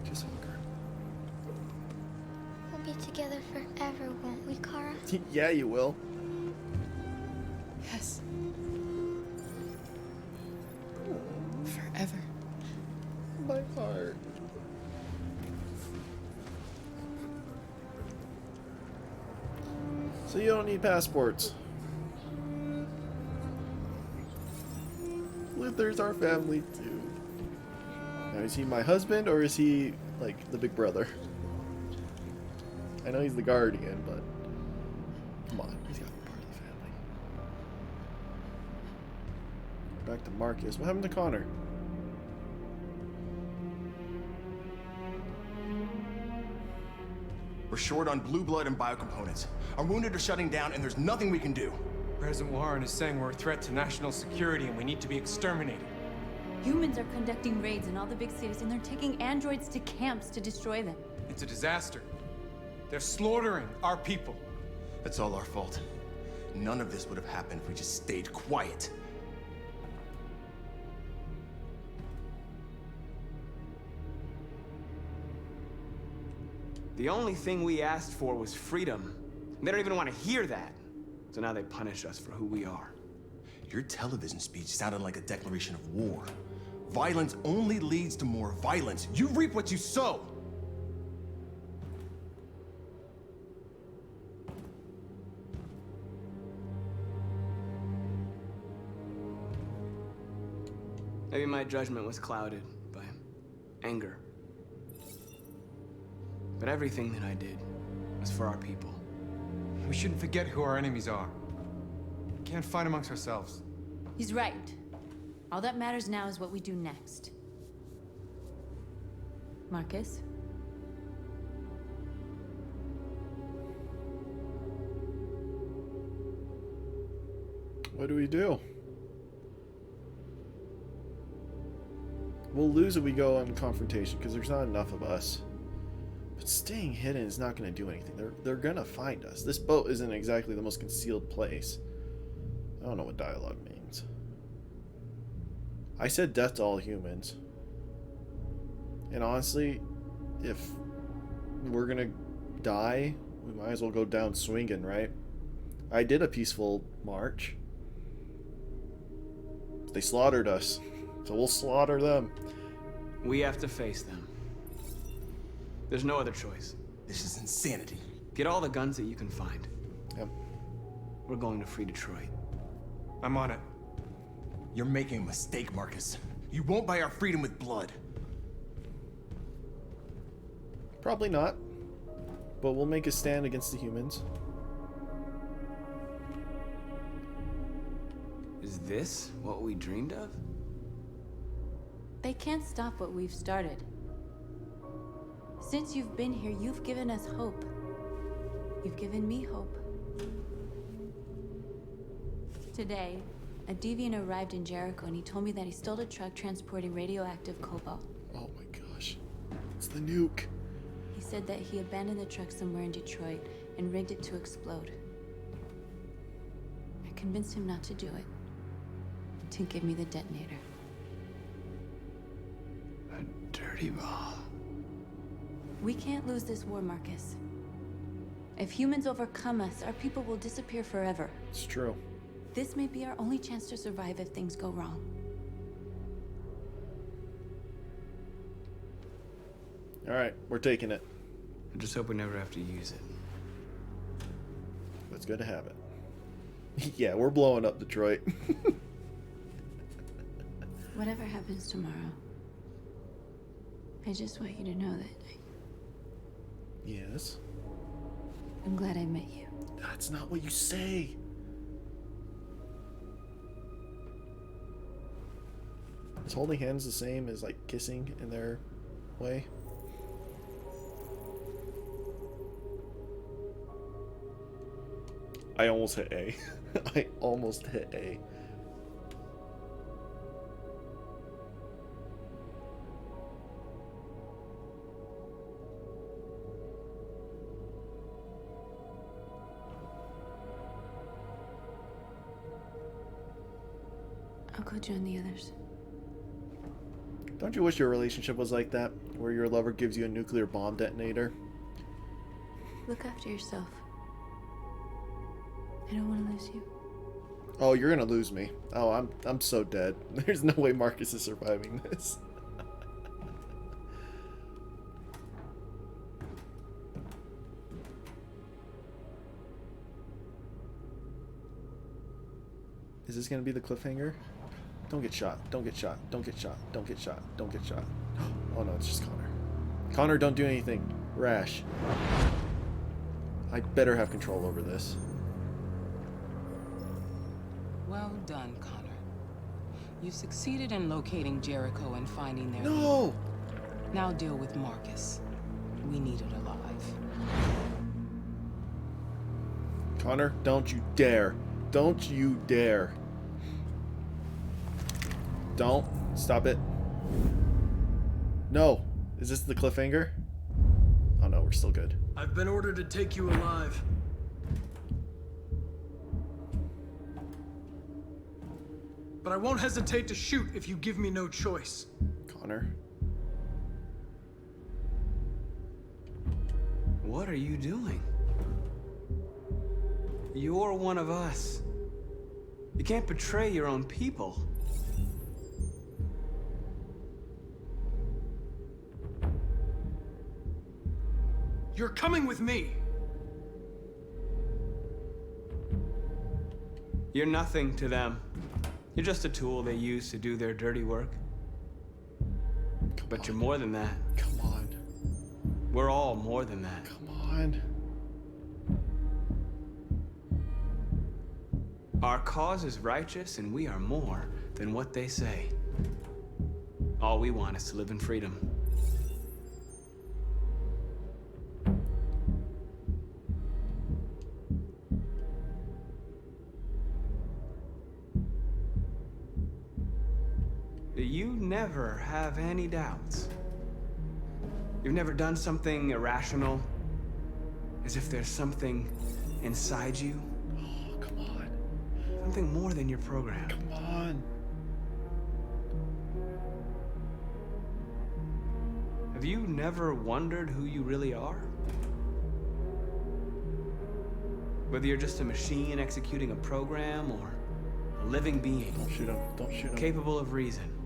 A: Just hug her.
T: We'll be together forever, won't we, Kara?
A: Yeah, you will.
U: Yes. Forever.
A: My heart. So you don't need passports. Luther's our family too. Now, is he my husband or is he like the big brother? I know he's the guardian, but come on, he's got to be part of the family. Back to Marcus. What happened to Connor?
G: We're short on blue blood and biocomponents. Our wounded are shutting down, and there's nothing we can do.
H: President Warren is saying we're a threat to national security and we need to be exterminated.
D: Humans are conducting raids in all the big cities, and they're taking androids to camps to destroy them.
H: It's a disaster. They're slaughtering our people.
G: That's all our fault. None of this would have happened if we just stayed quiet.
F: The only thing we asked for was freedom. They don't even want to hear that. So now they punish us for who we are.
G: Your television speech sounded like a declaration of war. Violence only leads to more violence. You reap what you sow.
F: Maybe my judgment was clouded by anger. But everything that I did was for our people.
H: We shouldn't forget who our enemies are. We can't fight amongst ourselves.
D: He's right. All that matters now is what we do next. Marcus?
A: What do we do? We'll lose if we go on confrontation because there's not enough of us. But staying hidden is not going to do anything. They're going to find us. This boat isn't exactly the most concealed place. I don't know what dialogue means. I said death to all humans. And honestly, if we're going to die, we might as well go down swinging, right? I did a peaceful march. They slaughtered us. So we'll slaughter them.
F: We have to face them. There's no other choice.
G: This is insanity.
F: Get all the guns that you can find.
A: Yep.
F: We're going to free Detroit.
H: I'm on it.
G: You're making a mistake, Marcus. You won't buy our freedom with blood.
A: Probably not. But we'll make a stand against the humans.
F: Is this what we dreamed of?
D: They can't stop what we've started. Since you've been here, you've given us hope. You've given me hope. Today, a deviant arrived in Jericho and he told me that he stole a truck transporting radioactive cobalt.
A: Oh my gosh. It's the nuke.
D: He said that he abandoned the truck somewhere in Detroit and rigged it to explode. I convinced him not to do it. To give me the detonator.
F: A dirty bomb.
D: We can't lose this war, Marcus. If humans overcome us, our people will disappear forever.
A: It's true.
D: This may be our only chance to survive if things go wrong.
A: Alright, we're taking it.
F: I just hope we never have to use it.
A: It's good to have it. Yeah, we're blowing up Detroit.
D: Whatever happens tomorrow, I just want you to know that
A: Yes.
D: I'm glad I met you.
A: That's not what you say. Is holding hands the same as like kissing in their way? I almost hit A. I almost hit A.
D: go join the others.
A: Don't you wish your relationship was like that, where your lover gives you a nuclear bomb detonator?
D: Look after yourself. I don't want to lose you.
A: Oh, you're gonna lose me. Oh, I'm so dead. There's no way Marcus is surviving this. Is this gonna be the cliffhanger? Don't get shot. Don't get shot. Don't get shot. Don't get shot. Don't get shot. Oh no, it's just Connor. Connor, don't do anything rash. I better have control over this.
M: Well done, Connor. You succeeded in locating Jericho and finding their
A: No!
M: leader. Now deal with Marcus. We need it alive.
A: Connor, don't you dare. Don't you dare. Don't. Stop it. No. Is this the cliffhanger? Oh no, we're still good.
C: I've been ordered to take you alive. But I won't hesitate to shoot if you give me no choice.
A: Connor.
F: What are you doing? You're one of us. You can't betray your own people.
C: You're coming with me.
F: You're nothing to them. You're just a tool they use to do their dirty work. But you're more than that.
A: Come on.
F: We're all more than that.
A: Come on.
F: Our cause is righteous, and we are more than what they say. All we want is to live in freedom. You never have any doubts. You've never done something irrational, as if there's something inside you.
A: Oh, come on.
F: Something more than your program.
A: Come on.
F: Have you never wondered who you really are? Whether you're just a machine executing a program or a living being.
A: Don't shoot him. Don't shoot him.
F: Capable of reason.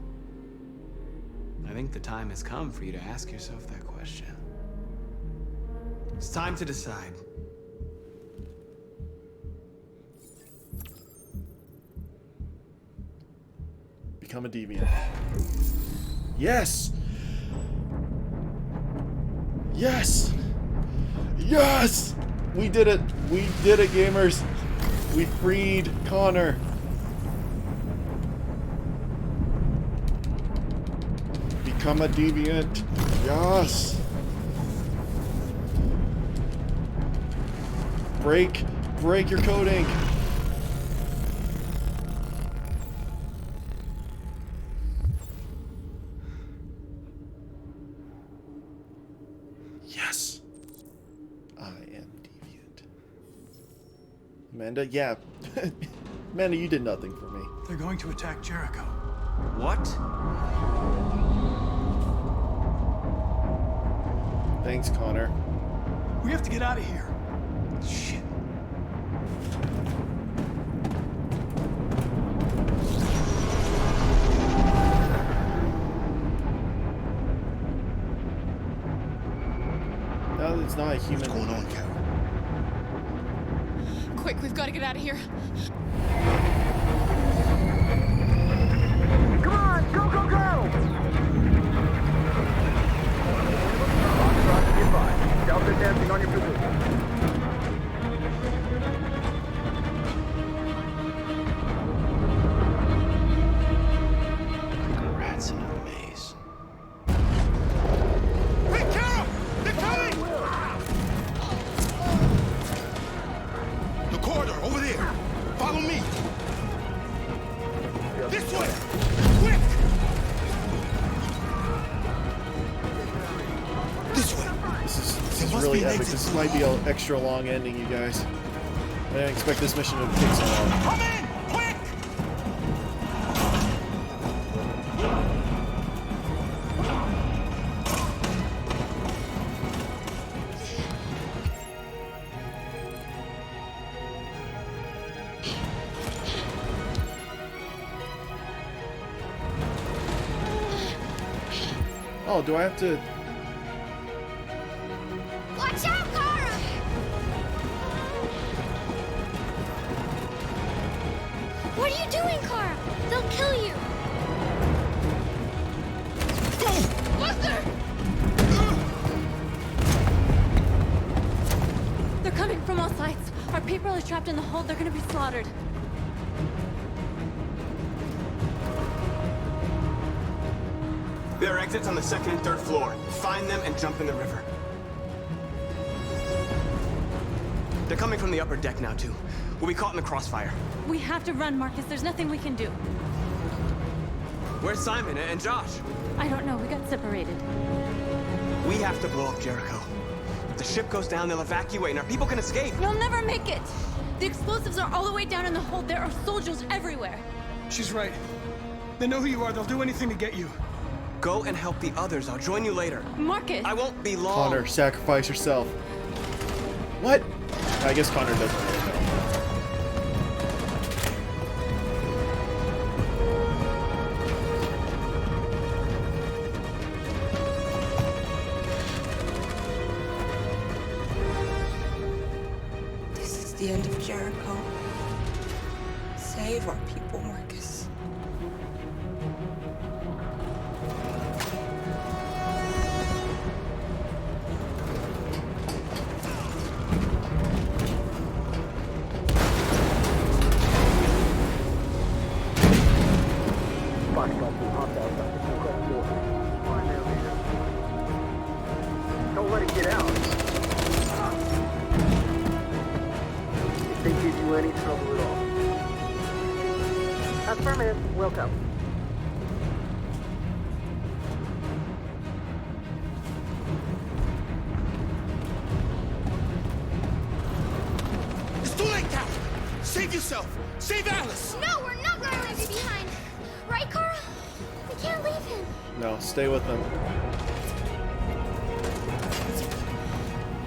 F: I think the time has come for you to ask yourself that question. It's time to decide.
A: Become a deviant. Yes! Yes! Yes! We did it! We did it, gamers! We freed Connor! Become a deviant. Yes! Break your coding! Yes! I am deviant. Amanda, yeah. Amanda, you did nothing for me.
C: They're going to attack Jericho.
F: What?
A: Thanks, Connor.
C: We have to get out of here.
F: Shit.
A: No, it's not a human.
R: What's going on, Carol?
U: Quick, we've got to get out of here.
L: Come on, go, go, go! Delta dancing on your position.
A: Rats in a maze.
L: Hey, Carol! They're coming!
R: The corridor, over there. Follow me. This way! Quick! This way.
A: This is really epic. This might be an extra long ending, you guys. I didn't expect this mission to take so long.
L: Come in! Quick!
A: Oh, do I have to...
T: Watch out, Kara! What are you doing, Kara? They'll kill you. Luther!
D: They're coming from all sides. Our people are trapped in the hold. They're gonna be slaughtered.
G: There are exits on the 2nd and 3rd floor. Find them and jump in the river. They're coming from the upper deck now, too. We'll be caught in the crossfire.
D: We have to run, Marcus. There's nothing we can do.
G: Where's Simon and Josh?
D: I don't know. We got separated.
G: We have to blow up Jericho. If the ship goes down, they'll evacuate and our people can escape.
D: You'll never make it. The explosives are all the way down in the hold. There are soldiers everywhere.
C: She's right. They know who you are. They'll do anything to get you.
G: Go and help the others. I'll join you later.
D: Marcus!
G: I won't be long.
A: Connor, sacrifice yourself. What? I guess Connor doesn't really know.
M: This is the end of Jericho. Save our people, Marcus.
I: Don't let it get out. If they give you any trouble at all. Affirmative. Welcome.
R: It's too late, Cal. Save yourself. Save Alice.
T: No, we're not going to leave you behind. Right, Kara? We can't leave him.
A: No, stay with them.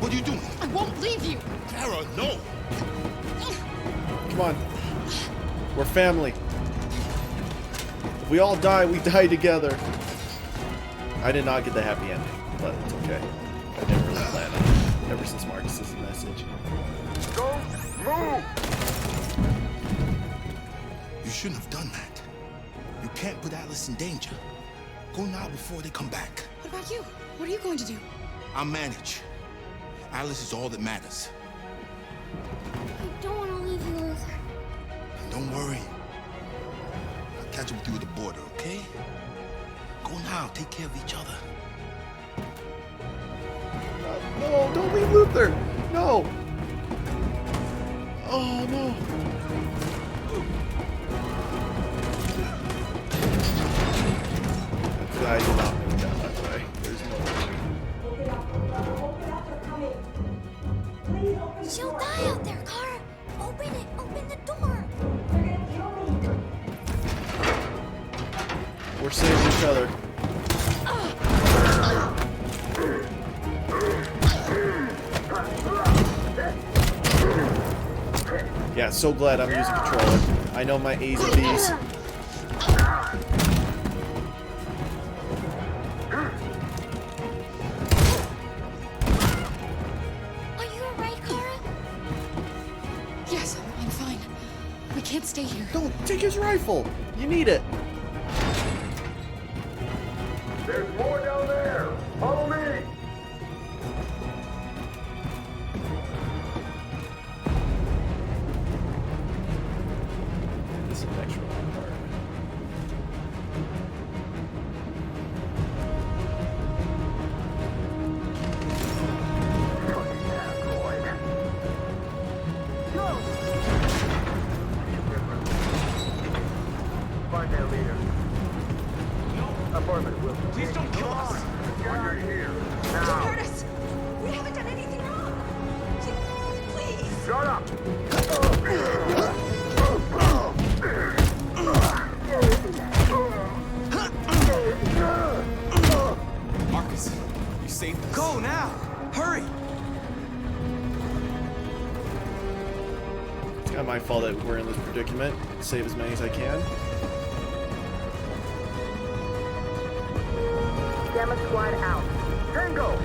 R: What are you doing?
T: I won't leave you.
R: Kara, no.
A: Come on. We're family. If we all die, we die together. I did not get the happy ending, but it's okay. I didn't really plan on it ever since Marcus's message.
I: Go, move!
R: You shouldn't have done that. You can't put Alice in danger. Go now before they come back.
U: What about you? What are you going to do?
R: I'll manage. Alice is all that matters.
T: I don't want to leave you, Luther.
R: And don't worry. I'll catch up with you at the border, okay? Go now. Take care of each other.
A: No, don't leave Luther. No. Oh, no. I did not make it down that way. There's no way.
T: She'll die out there, Kara. Open it. Open the door.
A: We're saving each other. Yeah, so glad I'm using controller. I know my A's and B's.
U: Can't stay here.
A: Don't take his rifle. You need it.
I: There's more down there. Follow me.
A: This is an extra part.
I: Find their leader. Affirmative, Wilson.
G: Please don't kill us.
I: You're here.
K: Don't
I: Now.
K: hurt us. We haven't done anything wrong. Please.
I: Shut up.
G: Marcus, you saved us. Go now. Hurry.
A: It's not my fault that we're in this predicament. Save as many as I can.
I: Gamma Squad out. Tango!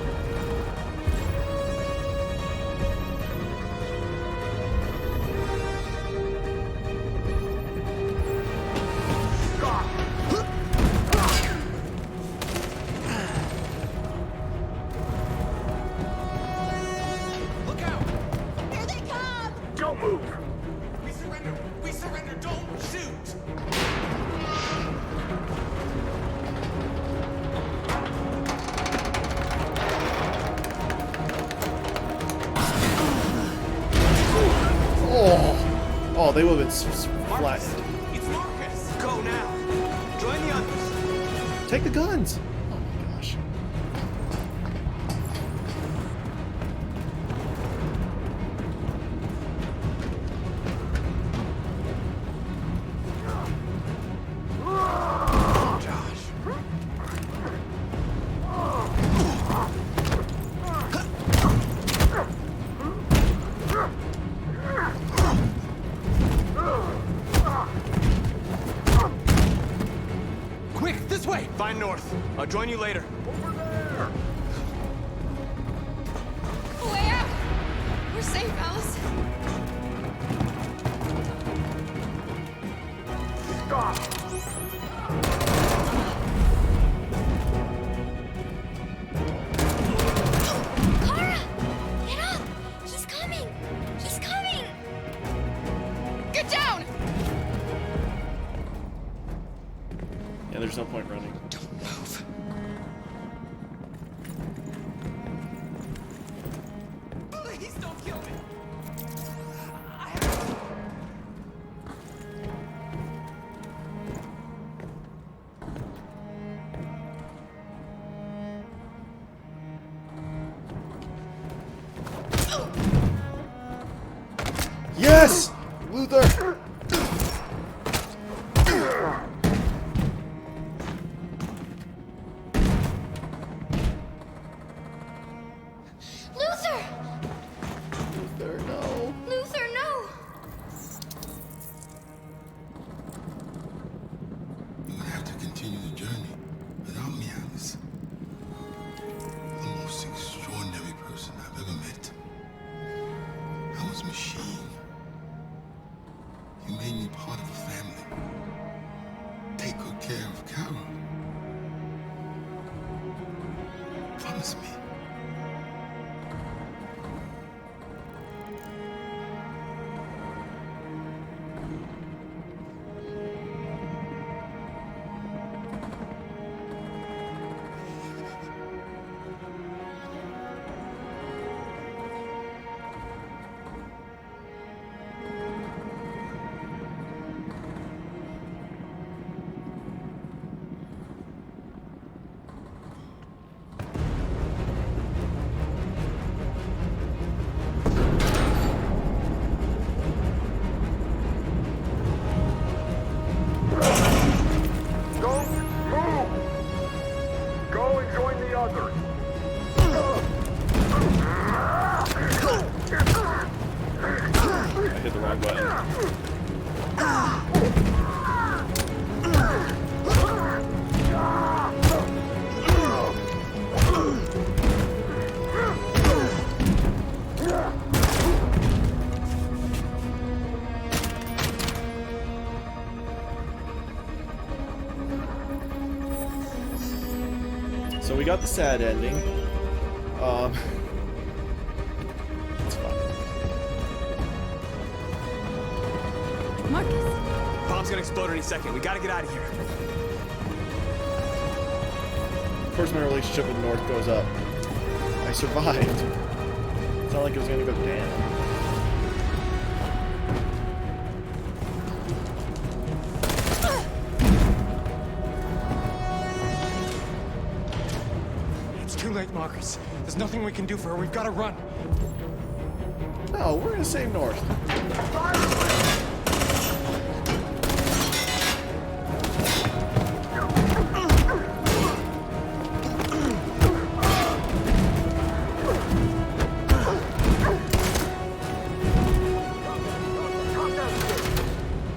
G: Look out!
K: Here they come!
I: Don't move!
G: We surrender! We surrender! Don't shoot!
A: Oh, they would have been flattened.
G: It's Marcus! Go now! Join the others!
A: Take the guns. Oh my gosh.
G: Quick, this way! Find North. I'll join you later.
U: Way out! We're safe, Alice.
T: Kara! Get up! He's coming! He's coming!
U: Get down!
A: Yeah, there's no point running.
U: Don't move.
G: Please don't kill me!
A: Yes! Luther!
T: Luther!
A: Luther, no.
T: Luther, no!
R: You're gonna have to continue the journey without me, Alice. The most extraordinary person I've ever met. I was a machine. You made me part of a family. Take good care of Carol. Promise me.
I: Don't move! Go and join the others.
A: I hit the wrong button. So we got the sad ending. It's fine.
U: Marcus.
G: Bomb's gonna explode any second. We gotta get out of here.
A: Of course my relationship with North goes up. I survived. It's not like it was gonna go down.
H: It's too late, Marcus. There's nothing we can do for her. We've got to run.
A: No, we're gonna save North.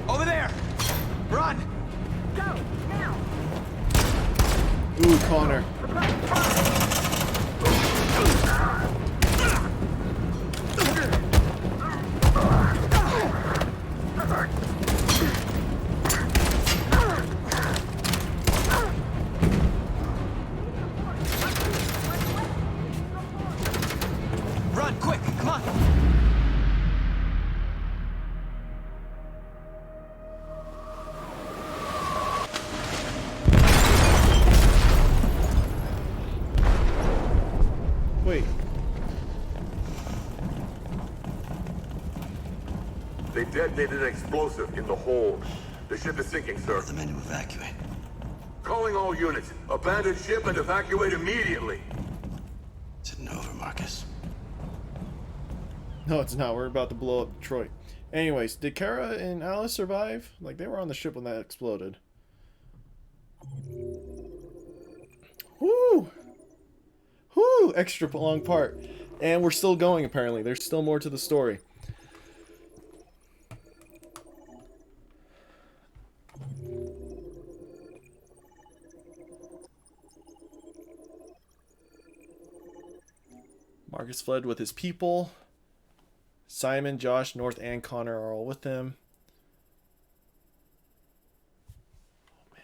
G: Over there! Run!
A: Ooh, Connor.
I: Prepare They detonated an explosive in the hold. The ship is sinking, sir.
S: The men to evacuate.
I: Calling all units. Abandon ship and evacuate immediately.
S: Is it over, Marcus?
A: No, it's not. We're about to blow up Detroit. Anyways, did Kara and Alice survive? Like, they were on the ship when that exploded. Woo! Woo! Extra long part. And we're still going, apparently. There's still more to the story. Marcus fled with his people. Simon, Josh, North, and Connor are all with him. Oh, man.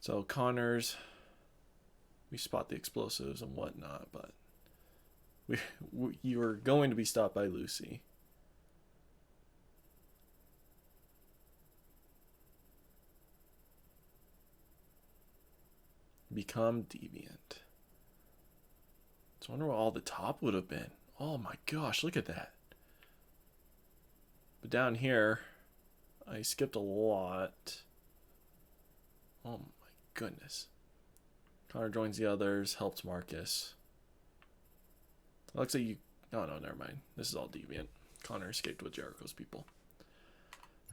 A: So Connor's, we spot the explosives and whatnot, but you were going to be stopped by Lucy. Become deviant. So I wonder what all the top would have been. Oh my gosh, look at that. But down here, I skipped a lot. Oh my goodness. Connor joins the others, helps Marcus. Looks like you... Oh no, never mind. This is all deviant. Connor escaped with Jericho's people.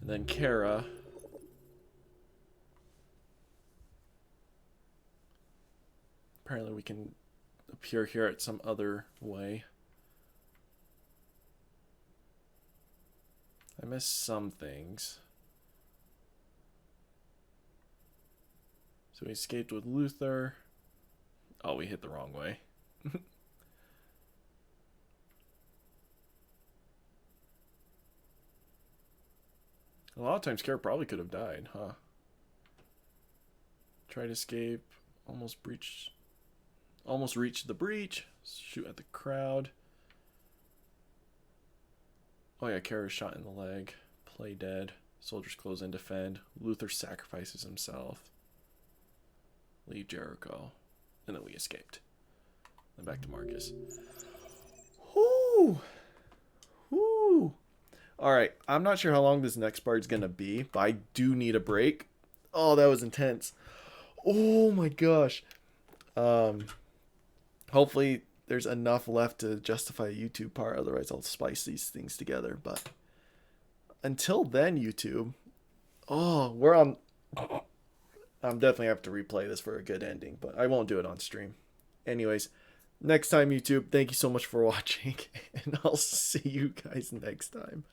A: And then Kara... Apparently we can appear here at some other way. I missed some things. So we escaped with Luther. Oh, we hit the wrong way. A lot of times Kara probably could have died, huh? Tried to escape. Almost reached the breach. Shoot at the crowd. Oh yeah, Kara's shot in the leg. Play dead. Soldiers close and defend. Luther sacrifices himself. Leave Jericho. And then we escaped. Then back to Marcus. Whoo! Whoo! Alright, I'm not sure how long this next part's gonna be, but I do need a break. Oh, that was intense. Oh my gosh. Hopefully there's enough left to justify a YouTube part, otherwise I'll spice these things together. But until then, YouTube, I'm definitely have to replay this for a good ending, but I won't do it on stream. Anyways, next time, YouTube, thank you so much for watching, and I'll see you guys next time.